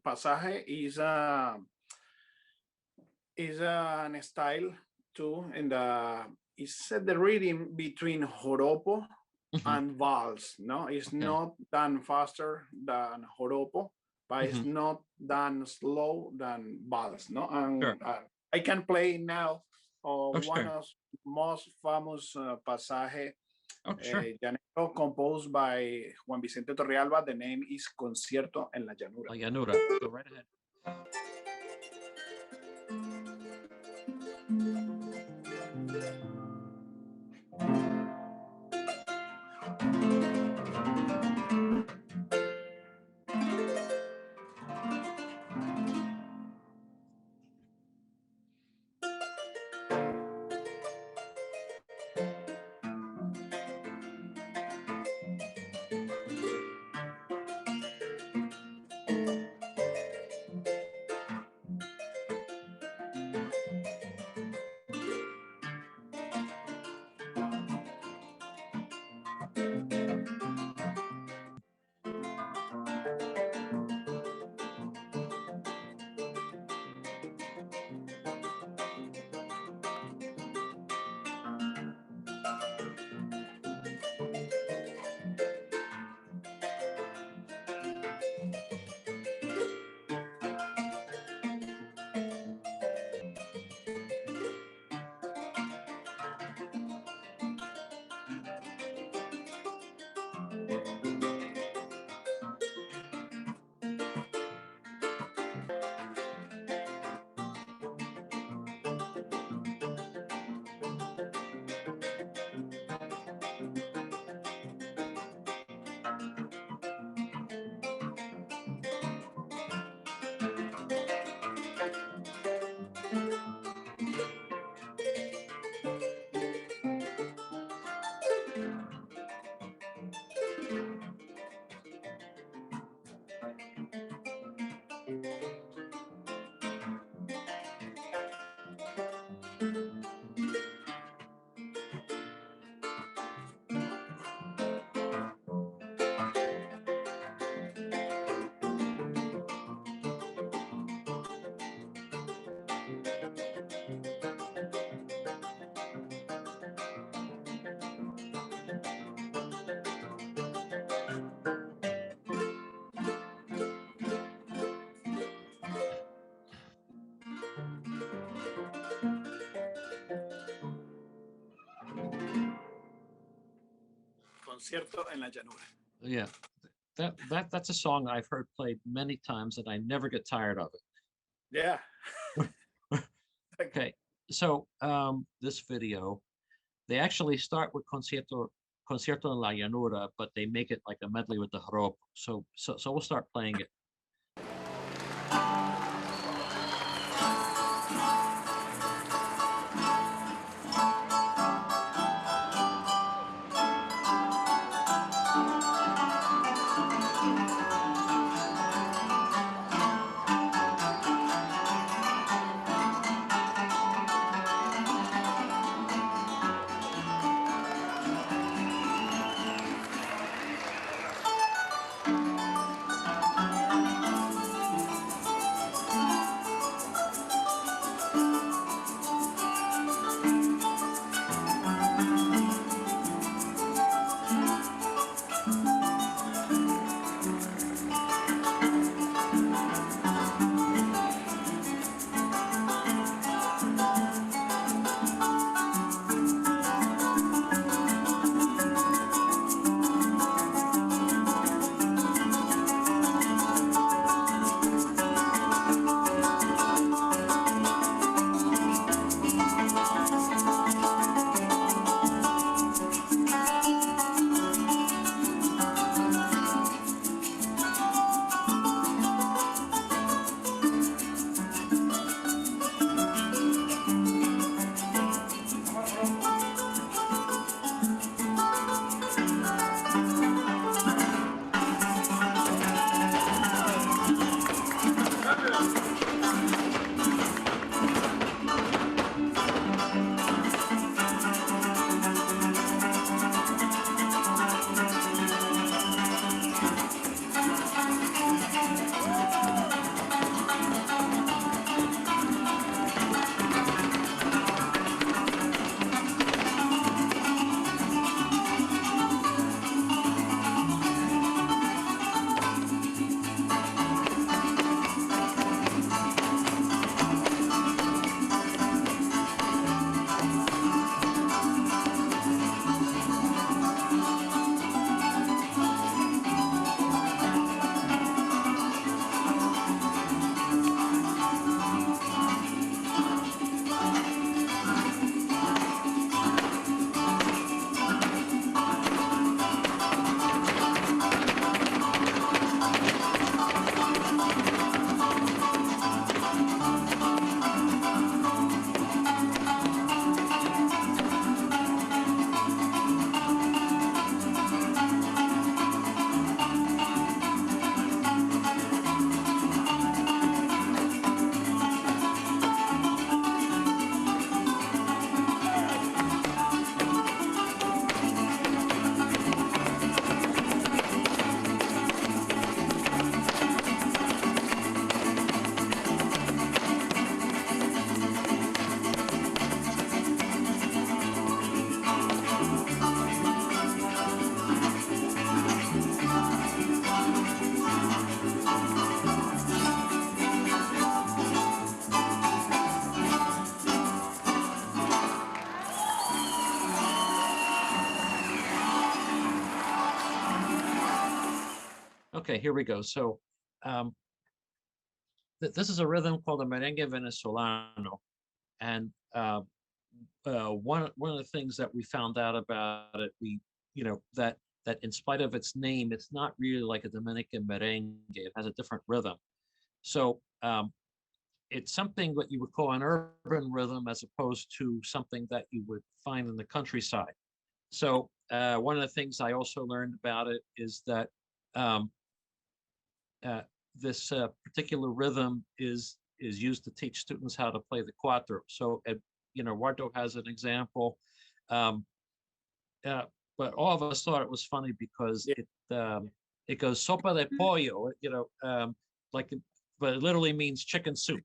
Pasaje is an style too, and it's the rhythm between joropo and vals. No, it's not done faster than joropo, but it's not done slow than vals. No, and Sure. I can play now one Sure. of most famous pasaje Sure. llanero composed by Juan Vicente Torrealba. The name is Concierto en la Llanura. La Llanura. Go right ahead. Concierto en la Llanura. Yeah, that's a song I've heard played many times and I never get tired of it. Yeah. Okay, so this video, they actually start with Concierto en la Llanura, but they make it like a medley with the joropo. So we'll start playing it. Okay, here we go. So this is a rhythm called the merengue venezolano. And one of the things that we found out about it, that in spite of its name, it's not really like a Dominican merengue. It has a different rhythm. So it's something that you would call an urban rhythm as opposed to something that you would find in the countryside. So one of the things I also learned about it is that this particular rhythm is used to teach students how to play the cuatro. So, Eduardo has an example, but all of us thought it was funny because it goes sopa de pollo, like, but it literally means chicken soup.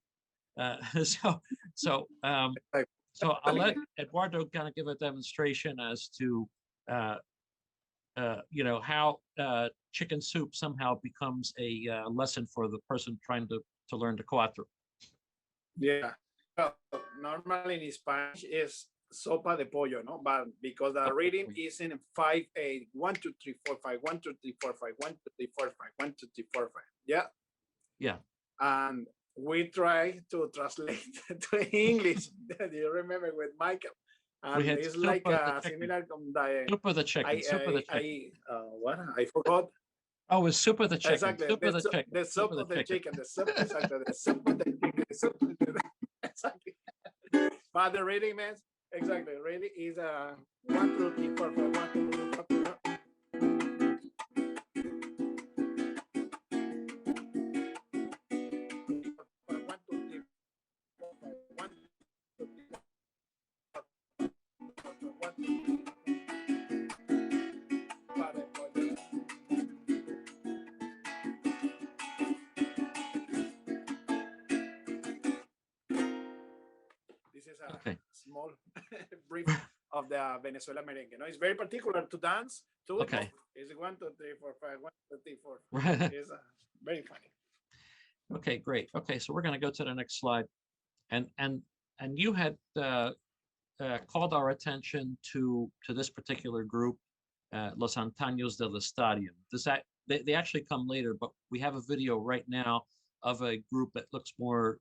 So I'll let Eduardo kind of give a demonstration as to how chicken soup somehow becomes a lesson for the person trying to learn the cuatro. Yeah. Well, normally in Spanish is sopa de pollo, no? But because the reading is in 5/8, 1 2 3 4 5, 1 2 3 4 5, 1 2 3 4 5, 1 2 3 4 5. Yeah. Yeah. And we try to translate to English. Do you remember with Michael? And it's like similar soup of the chicken. Soup of the chicken. What? I forgot. Oh, it's soup of the chicken. Exactly. Soup of the chicken. The soup of the chicken. The soup, exactly. The soup of the chicken. The soup of the exactly. But the reading means exactly. Reading is 1 2 3 4 5, 1 2 3 4 5. Small brief of the Venezuela merengue. It's very particular to dance to. Okay. It's 1 2 3 4 5, 1 2 3 4. Right. It's very funny. Okay, great. Okay, so we're going to go to the next slide, and you had called our attention to this particular group, Los Antaños del Estadio. They actually come later, but we have a video right now of a group that looks more,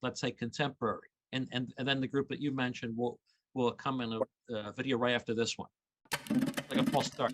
let's say, contemporary. And then the group that you mentioned will come in a video right after this one, like a false start.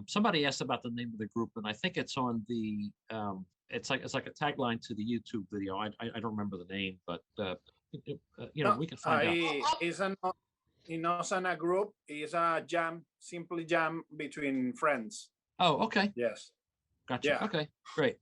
Somebody asked about the name of the group, and I think it's on the it's like a tagline to the YouTube video. I don't remember the name, but we can find out. It's a group. It's a jam, simply jam between friends. Oh, okay. Yes. Gotcha. Yeah. Okay, great.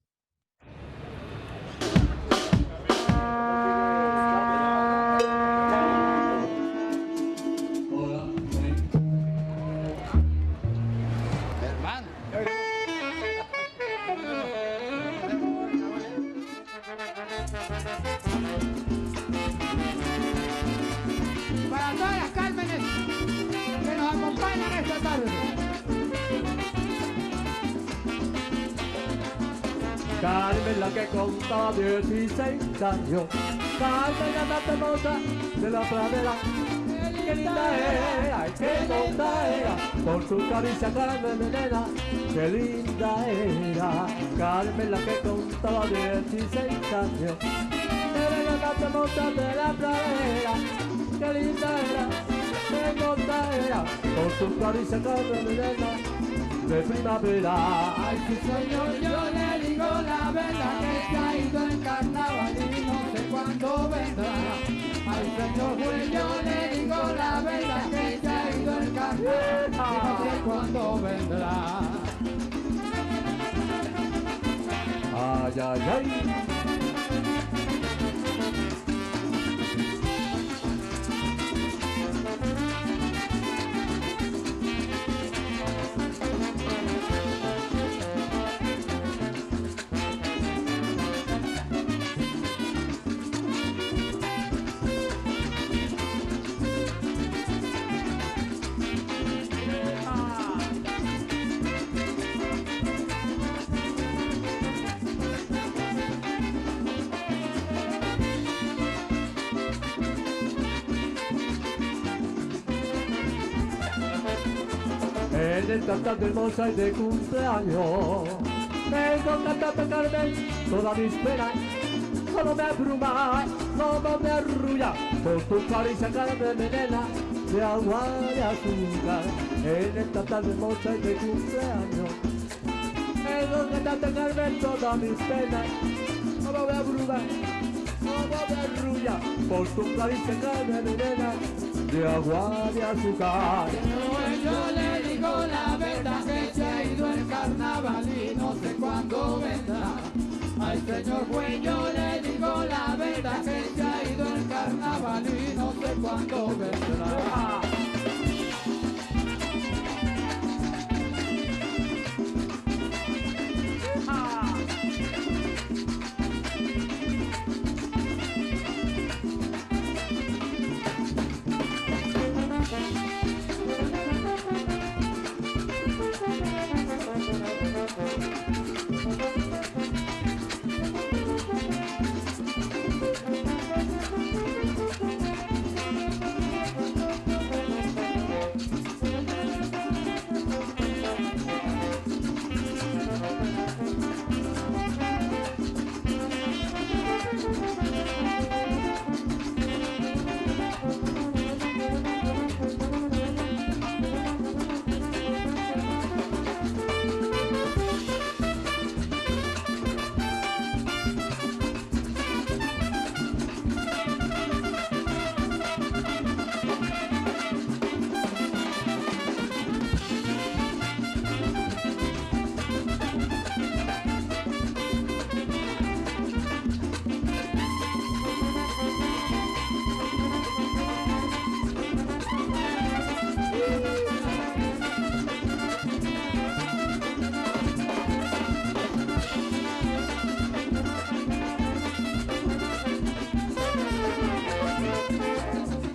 Para todas las Cármenes que nos acompañan esta tarde. Carmen, la que contaba 16 años, Carmen, la más hermosa de la pradera. Qué linda era, qué tonta era, por tu caricia, Carmen, mi nena, qué linda era. Carmen, la que contaba 16 años, era la catamonta de la pradera, qué linda era, qué hermosa era, por tu caricia, Carmen, mi nena, de primavera. Ay, sí señor, yo le digo la verdad que se ha ido el carnaval y no sé cuándo vendrá. Ay, señor juez, yo le digo la verdad que se ha ido el carnaval y no sé cuándo vendrá. Ay, ay, ay. En el cantante hermosa y de cumpleaños vengo cantando, Carmen, todas mis penas. Solo me abruma, no me arrulla, por tu caricia, Carmen, mi nena, de agua de azúcar. En el cantante hermosa y de cumpleaños vengo cantando, Carmen, todas mis penas. Solo me abruma, no me arrulla, por tu caricia, Carmen, mi nena, de agua de azúcar. Yo le digo la verdad que se ha ido el carnaval y no sé cuándo vendrá. Ay, señor juez, yo le digo la verdad que se ha ido el carnaval y no sé cuándo vendrá.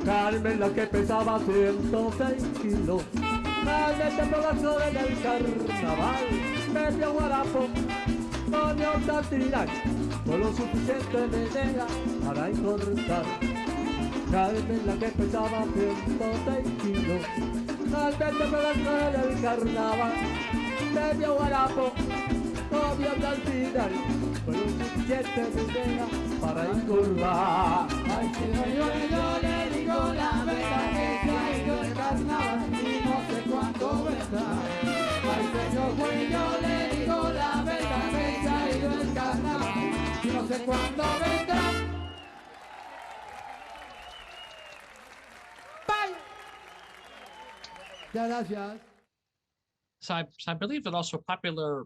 Carmen, la que pesaba 106 kilos, Carmen de población en el carnaval, medio guarapo, no me osa tirar, con lo suficiente me llega para engordar. Carmen, la que pesaba 106 kilos, Carmen de población en el carnaval, medio guarapo, no me osa tirar, con lo suficiente me llega para engordar. Ay, señor, yo le digo la verdad que se ha ido el carnaval y no sé cuándo vendrá. Ay, señor juez, yo le digo la verdad que se ha ido el carnaval y no sé cuándo vendrá. Bye. Muchas gracias. So I believe that also popular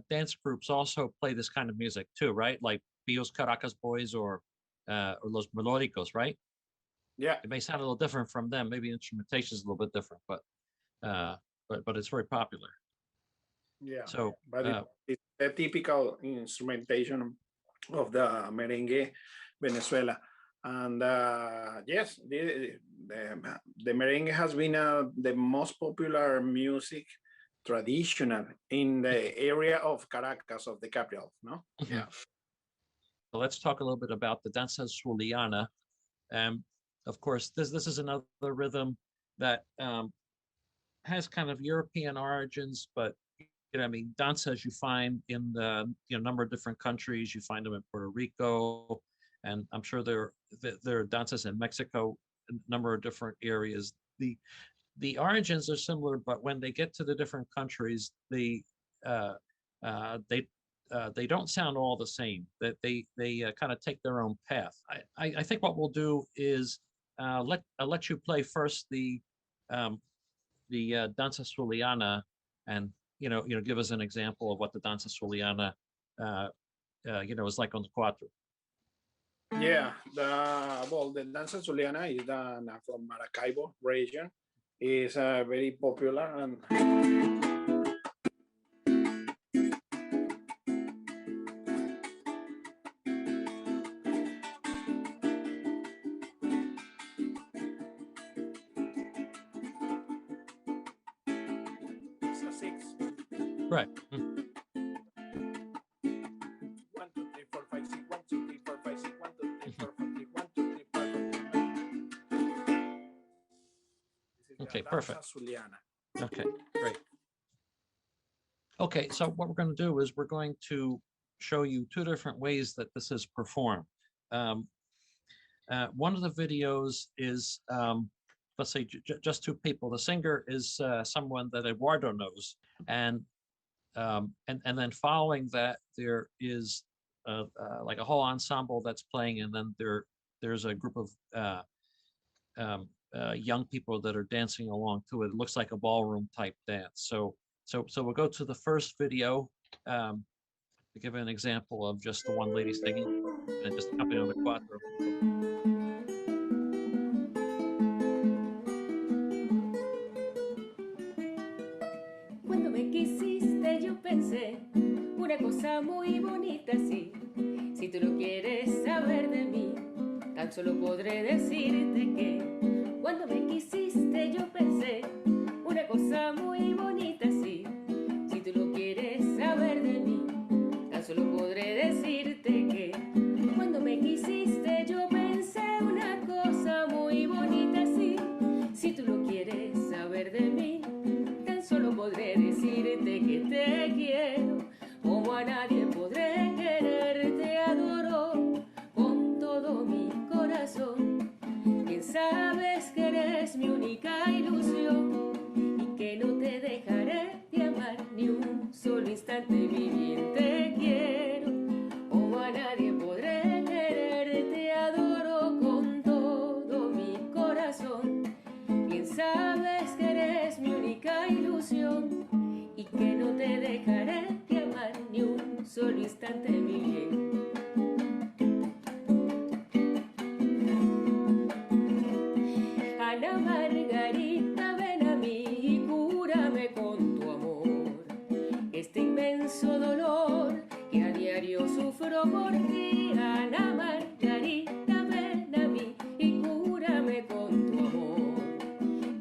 dance groups also play this kind of music too, right? Like Bios Caracas Boys or Los Melódicos, right? Yeah. It may sound a little different from them. Maybe instrumentation is a little bit different, but it's very popular. Yeah. So, but it's a typical instrumentation of the merengue Venezuela. And yes, the merengue has been the most popular music traditional in the area of Caracas, of the capital, no? Yeah. So let's talk a little bit about the danza zuliana. Of course, this is another rhythm that has kind of European origins, but I mean, danzas you find in the number of different countries. You find them in Puerto Rico, and I'm sure there are danzas in Mexico, a number of different areas. The origins are similar, but when they get to the different countries, uh, they don't sound all the same. That they kind of take their own path. I think what we'll do is I'll let you play first um, the danza Zuliana, and give us an example of what the danza Zuliana is like on the cuatro. Yeah, the danza Zuliana is from Maracaibo region. Is very popular and it's a six. Right. 1, 2, 3, 4, 5, 6. 1, 2, 3, 4, 5, 6. 1, 2, 3, 4, 5, 6. 1, 2, 3, 4, 5, 6. Okay, perfect. Zuliana. Okay, great. Okay, so what we're going to do is we're going to show you two different ways that this is performed. One of the videos is, let's say, just two people. The singer is someone that Eduardo knows, and then following that, there is like a whole ensemble that's playing, and then there's a group of young people that are dancing along to it. It looks like a ballroom type dance. So we'll go to the first video to give an example of just the one lady singing and just accompanying on the cuatro. Cuando me quisiste yo pensé una cosa muy bonita así. Si tú no quieres saber de mí, tan solo podré decirte que cuando me quisiste yo pensé una cosa muy bonita así. Si tú no quieres saber de mí, tan solo podré decirte que cuando me quisiste yo pensé una cosa muy bonita así. Si tú no quieres saber de mí, tan solo podré decirte que te quiero, como a nadie podré querer, te adoro con todo mi corazón. Bien sabes que eres mi única ilusión y que no te dejaré de amar ni un solo instante, mi bien te quiero, como a nadie podré querer, te adoro con todo mi corazón. Bien sabes que eres mi única ilusión y que no te dejaré de amar ni un solo instante, mi bien. Ana Margarita, ven a mí y cúrame con tu amor este inmenso dolor que a diario sufro por ti. Ana Margarita, ven a mí y cúrame con tu amor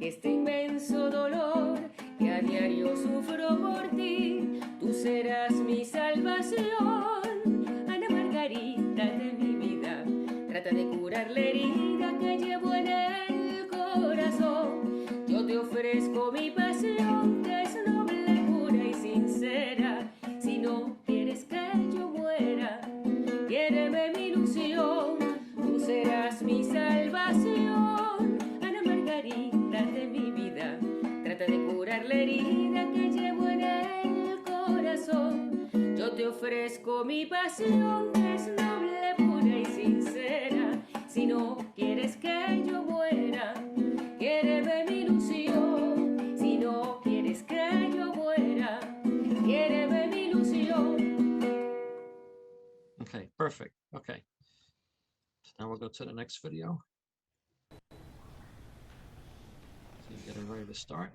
este inmenso dolor que a diario sufro por ti. Tú serás mi salvación, Ana Margarita de mi vida. Trata de curar la herida que llevo en el corazón. Yo te ofrezco mi pasión, que es noble, pura y sincera. Si no quieres que yo muera, quiéreme mi ilusión. Tú serás mi salvación, Ana Margarita de mi vida. Trata de curar la herida que llevo en el corazón. Yo te ofrezco mi pasión, que es noble, pura y sincera. Si no quieres que yo muera, quiéreme mi ilusión. Si no quieres que yo muera, quiéreme mi ilusión. Okay, perfect. Okay. So now we'll go to the next video. So you get it ready to start.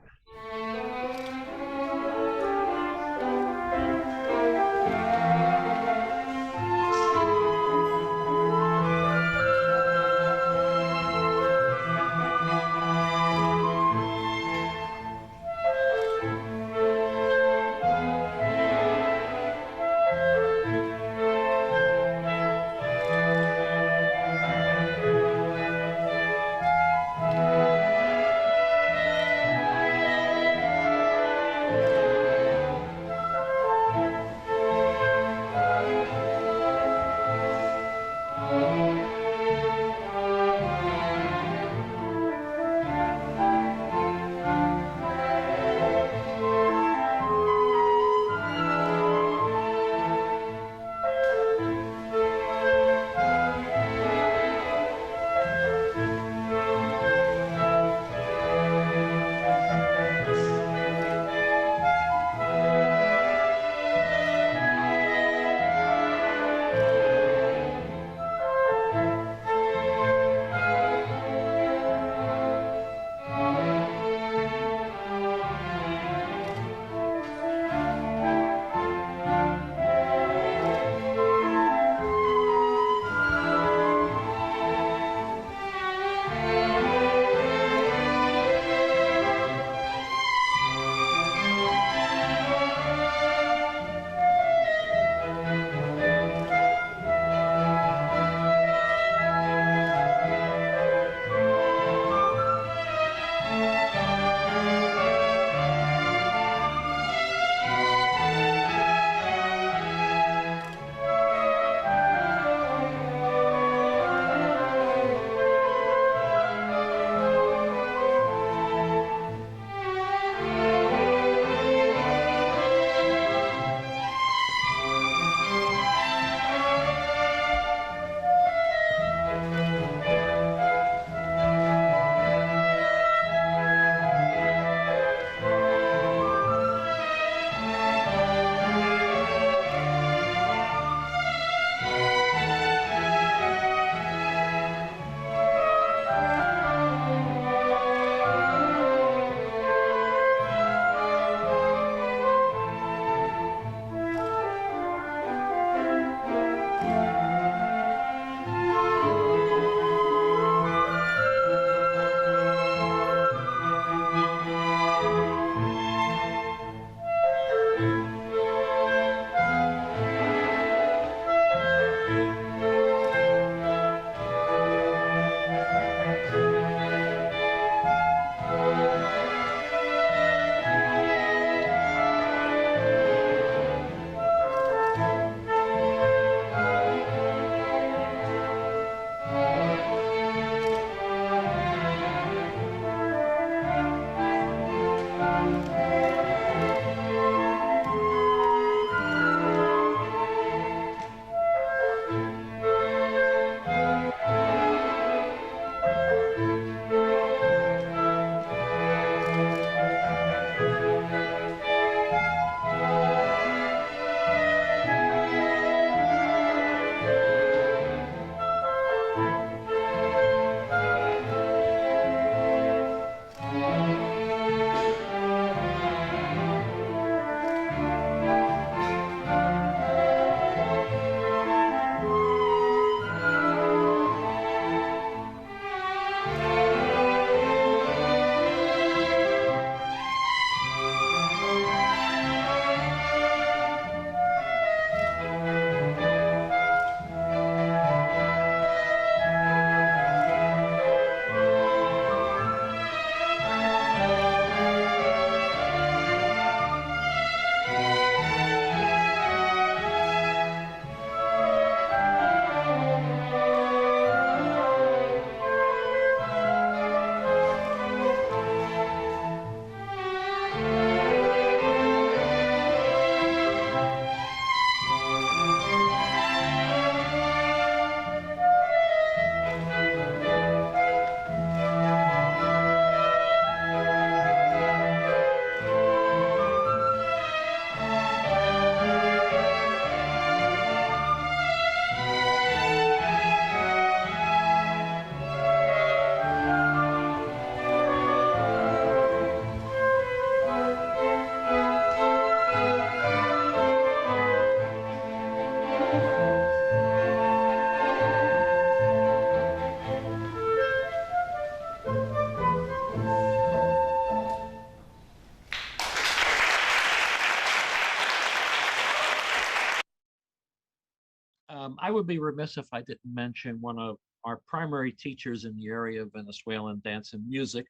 I would be remiss if I didn't mention one of our primary teachers in the area of Venezuelan dance and music,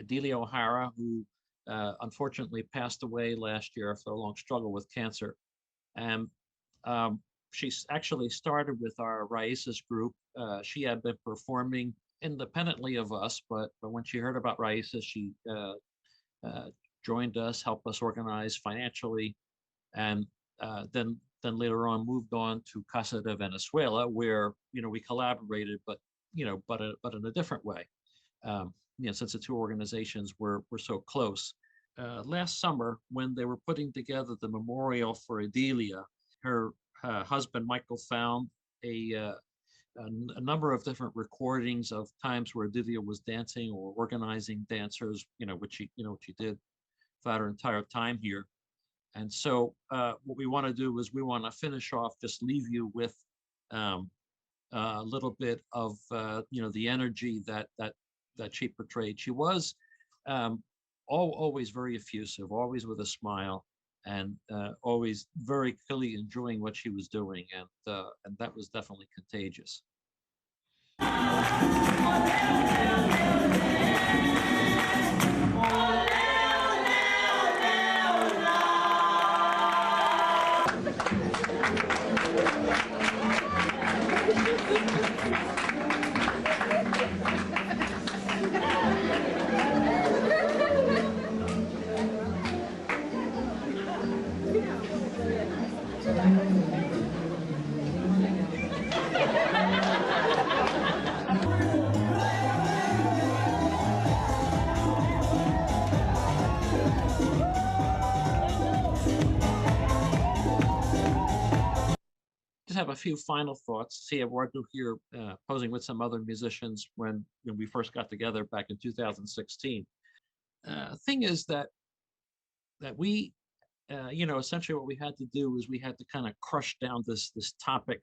Delia O'Hara, who unfortunately passed away last year after a long struggle with cancer. And she's actually started with our Raíces group. She had been performing independently of us, but when she heard about Raíces, she joined us, helped us organize financially, and then later on moved on to Casa de Venezuela, where we collaborated, but but in a different way. Since the two organizations were so close. Last summer, when they were putting together the memorial for Adelia, her husband Michael found a number of different recordings of times where Adelia was dancing or organizing dancers, which she did throughout her entire time here. And so what we want to do is we want to finish off, just leave you with a little bit of the energy that she portrayed. She was always very effusive, always with a smile, and always very clearly enjoying what she was doing, and that was definitely contagious. Just have a few final thoughts. See Eduardo here posing with some other musicians when we first got together back in 2016. Thing is that we, essentially what we had to do is we had to kind of crush down this topic.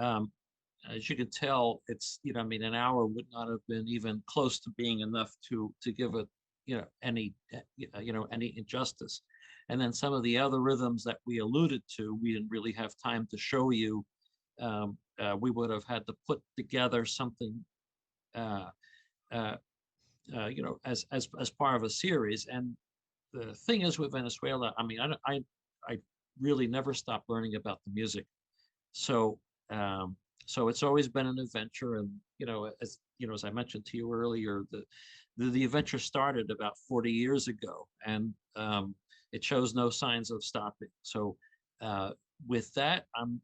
As you can tell, it's an hour would not have been even close to being enough to give it any injustice. And then some of the other rhythms that we alluded to, we didn't really have time to show you. We would have had to put together something, as part of a series. And the thing is with Venezuela, I really never stopped learning about the music. So it's always been an adventure. And as I mentioned to you earlier, the adventure started about 40 years ago, and it shows no signs of stopping. So with that, I'm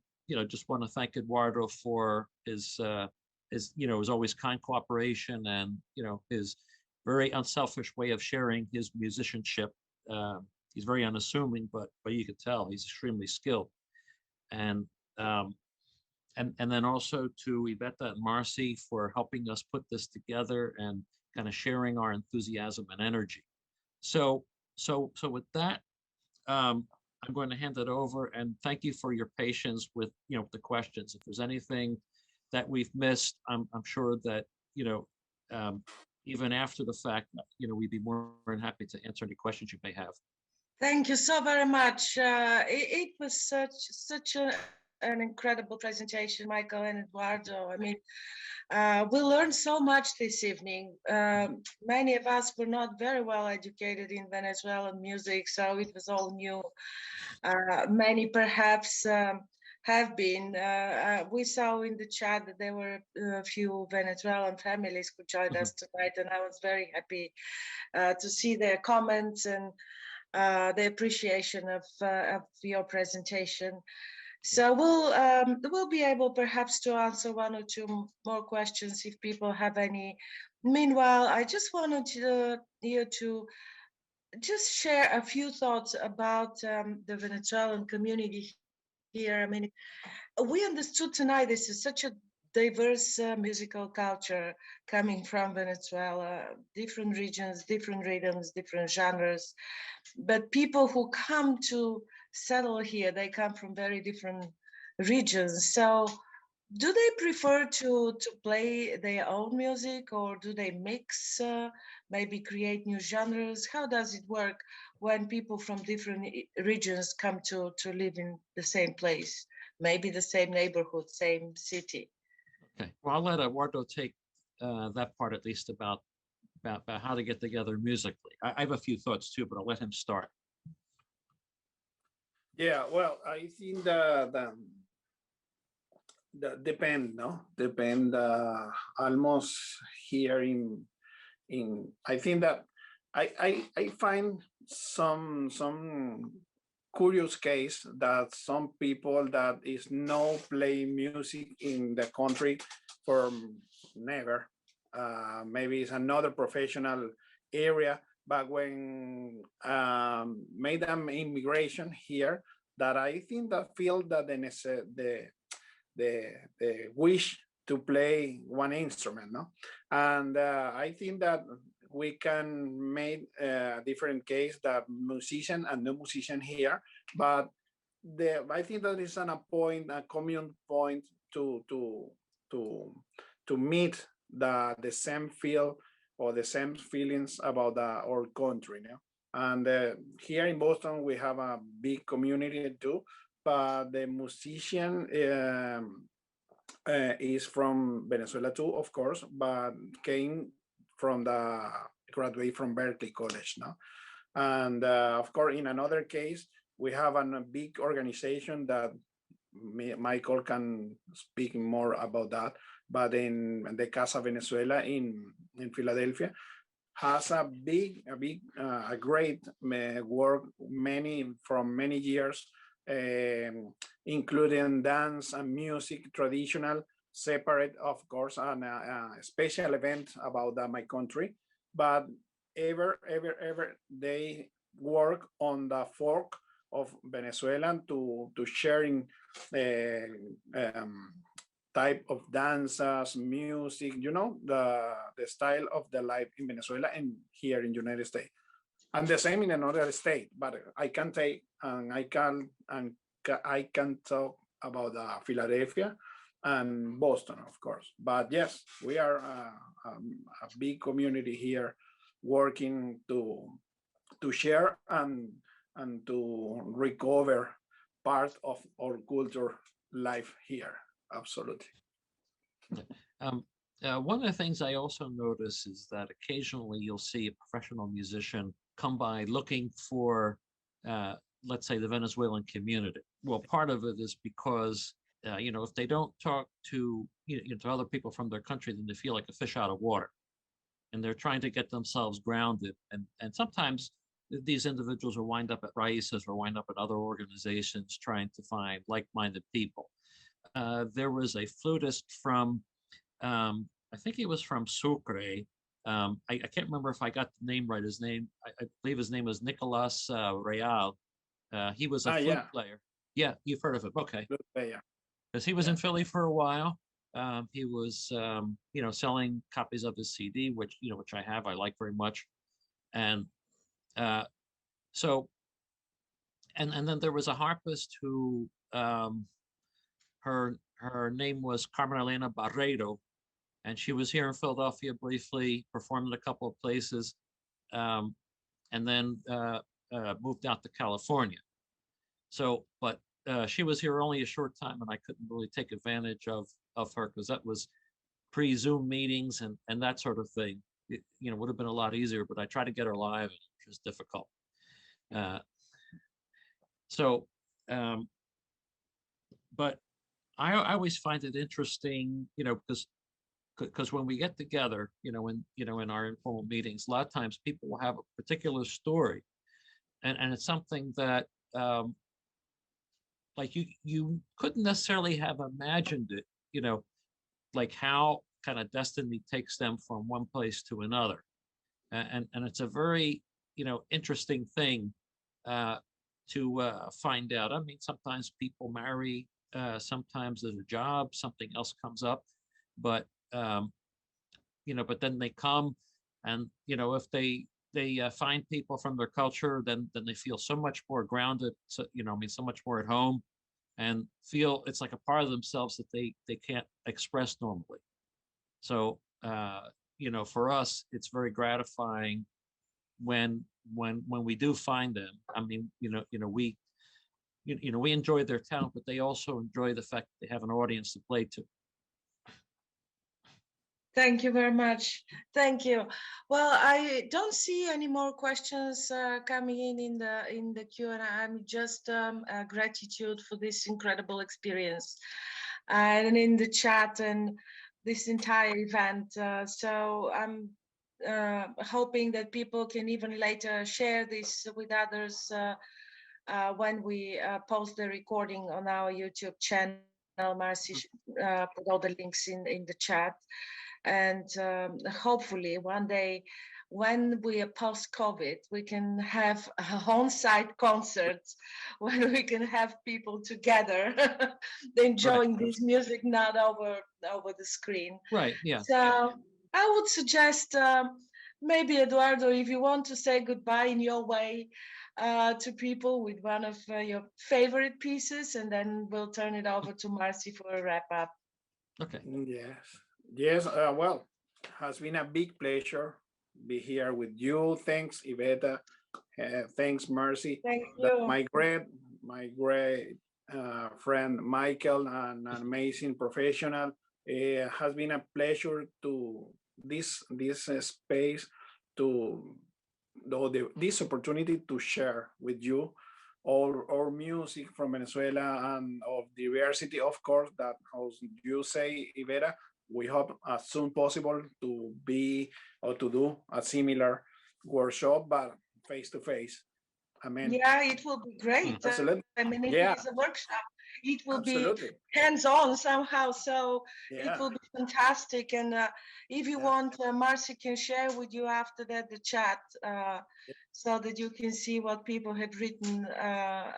just want to thank Eduardo for his always kind cooperation and his very unselfish way of sharing his musicianship. He's very unassuming, but you can tell he's extremely skilled. And then also to Iveta and Marcy for helping us put this together and kind of sharing our enthusiasm and energy. So with that, I'm going to hand it over, and thank you for your patience with the questions. If there's anything that we've missed, I'm sure that even after the fact, we'd be more than happy to answer any questions you may have. Thank you so very much. It was such an incredible presentation, Michael and Eduardo. We learned so much this evening. Many of us were not very well educated in Venezuelan music, so it was all new. Many perhaps have been. We saw in the chat that there were a few Venezuelan families who joined us tonight, and I was very happy to see their comments and the appreciation of your presentation. So we'll be able perhaps to answer one or two more questions if people have any. Meanwhile, I just wanted you to just share a few thoughts about the Venezuelan community here. We understood tonight this is such a diverse musical culture coming from Venezuela, different regions, different rhythms, different genres. But people who come to settle here, they come from very different regions. So do they prefer to play their own music, or do they mix, maybe create new genres? How does it work when people from different regions come to live in the same place, maybe the same neighborhood, same city. Okay, well, I'll let Eduardo take that part at least about how to get together musically. I have a few thoughts too, but I'll let him start. Yeah, well, I think the depend, no? Depend almost here in I think that I find some curious case that some people that is no play music in the country for never. Maybe it's another professional area, but when made them immigration here, that I think that feel that the wish to play one instrument, no? And I think that we can make a different case that musician and no musician here, but I think that is a common point to meet the same feel or the same feelings about our country, you know? And here in Boston, we have a big community too, but the musician is from Venezuela too, of course, but came from graduate from Berkeley College now. And of course, in another case, we have a big organization that Michael can speak more about that, but in the Casa Venezuela in Philadelphia, has a great work from many years, including dance and music, traditional, separate, of course, and a special event about my country. But ever, they work on the folk of Venezuelan to sharing type of dances, music, you know, the style of the life in Venezuela and here in United States. And the same in another state, but I can take and I can talk about Philadelphia and Boston, of course. But yes, we are a big community here working to share and to recover part of our culture life here. Absolutely. One of the things I also notice is that occasionally you'll see a professional musician come by looking for, let's say, the Venezuelan community. Well, part of it is because, you know, if they don't talk to, to other people from their country, then they feel like a fish out of water. And they're trying to get themselves grounded. And sometimes these individuals will wind up at Raíces or wind up at other organizations trying to find like-minded people. There was a flutist from, I think he was from Sucre. I can't remember if I got the name right. His name, I believe his name was Nicolas Real. He was a flute player. Yeah, you've heard of him. Okay. Yeah. Because he was in Philly for a while. He was, selling copies of his CD, which I have, I like very much. And so, and then there was a harpist who, her name was Carmen Elena Barreiro, and she was here in Philadelphia briefly, performed in a couple of places, and then moved out to California. So, but she was here only a short time, and I couldn't really take advantage of her because that was pre-Zoom meetings and that sort of thing. It, would have been a lot easier, but I tried to get her live, and it was difficult. But I always find it interesting, because when we get together, in our informal meetings, a lot of times people will have a particular story, and it's something that like you couldn't necessarily have imagined it, like how kind of destiny takes them from one place to another, and it's a very interesting thing to find out. I mean, sometimes people marry. Sometimes there's a job, something else comes up, but but then they come, and if they find people from their culture, then they feel so much more grounded. So so much more at home, and feel it's like a part of themselves that they can't express normally. So for us, it's very gratifying when we do find them. I mean, you know, we enjoy their talent, but they also enjoy the fact that they have an audience to play to. Thank you very much. Thank you. Well, I don't see any more questions coming in the Q&A. I'm just gratitude for this incredible experience and in the chat and this entire event. So I'm hoping that people can even later share this with others when we post the recording on our YouTube channel. Marcy put all the links in the chat. And hopefully one day when we are post-COVID, we can have on-site concerts when we can have people together enjoying this music, not over the screen. Right, yeah. So I would suggest maybe, Eduardo, if you want to say goodbye in your way to people with one of your favorite pieces, and then we'll turn it over to Marcy for a wrap-up. Okay. Yes. Yes, well, has been a big pleasure be here with you. Thanks, Iveta. Thanks, Mercy. Thank you. My great friend Michael, an amazing professional. Has been a pleasure to this space to this opportunity to share with you all our music from Venezuela and of diversity, of course. That, as you say, Iveta, we hope as soon possible to be or to do a similar workshop, but face to face. I mean, yeah, it will be great. Absolutely. I mean, if Yeah. it is a workshop, it will Absolutely. be hands-on somehow. So Yeah. it will be fantastic. And if you want, Marcy can share with you after that the chat so that you can see what people have written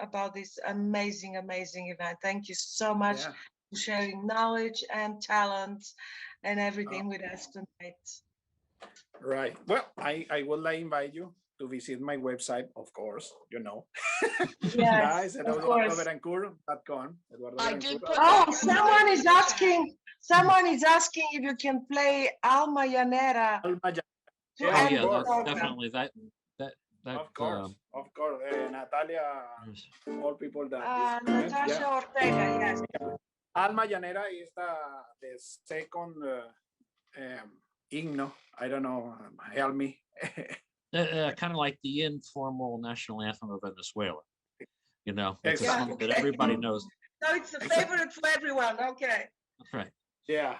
about this amazing event. Thank you so much for sharing knowledge and talent and everything with us tonight. Right. Well, I would like to invite you to visit my website, of course, you know. Yes, Guys, of course. EduardoBetancourt.com. I did put Oh, someone is asking if you can play Alma Llanera. Yeah, Yeah, of course. definitely that Of course, Natalia, all people that Natasha Ortega, yes. Alma Llanera is the second hymno. I don't know. Help me. kind of like the informal national anthem of Venezuela. You know, it's a Exactly. song that everybody knows. So it's a favorite for everyone. Okay. That's right. Yeah.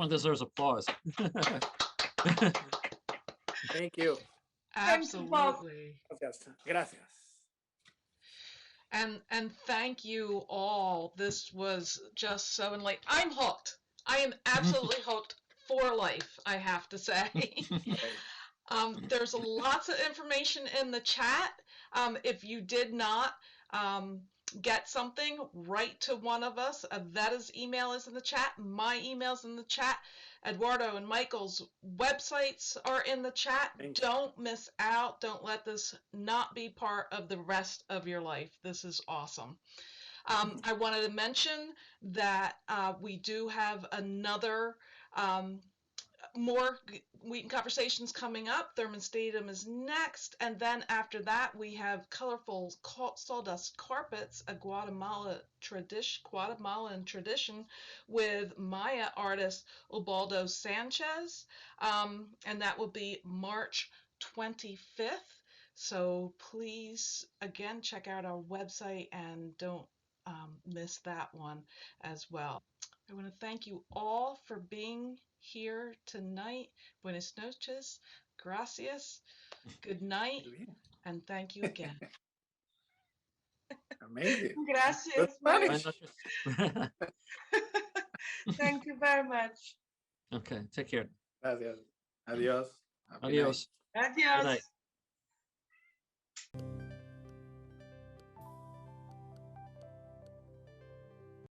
one deserves applause. Thank you. Absolutely. Gracias. Gracias. And thank you all. This was just so enlightening. I'm hooked. I am absolutely hooked for life, I have to say. There's lots of information in the chat. If you did not get something, write to one of us. Vetta's email is in the chat. My email's in the chat. Eduardo and Michael's websites are in the chat. Don't miss out. Don't let this not be part of the rest of your life. This is awesome. I wanted to mention that we do have another more Wheaton Conversations coming up. Thurman Stadium is next, and then after that we have colorful sawdust carpets, a Guatemalan tradition with Maya artist Ubaldo Sanchez, and that will be March 25th. So please, again, check out our website and don't miss that one as well. I want to thank you all for being here tonight. Buenas noches, gracias, good night, and thank you again. Amazing. Gracias. Thank you very much. Okay, take care. Gracias. Adiós. Adiós. Adiós. Good night.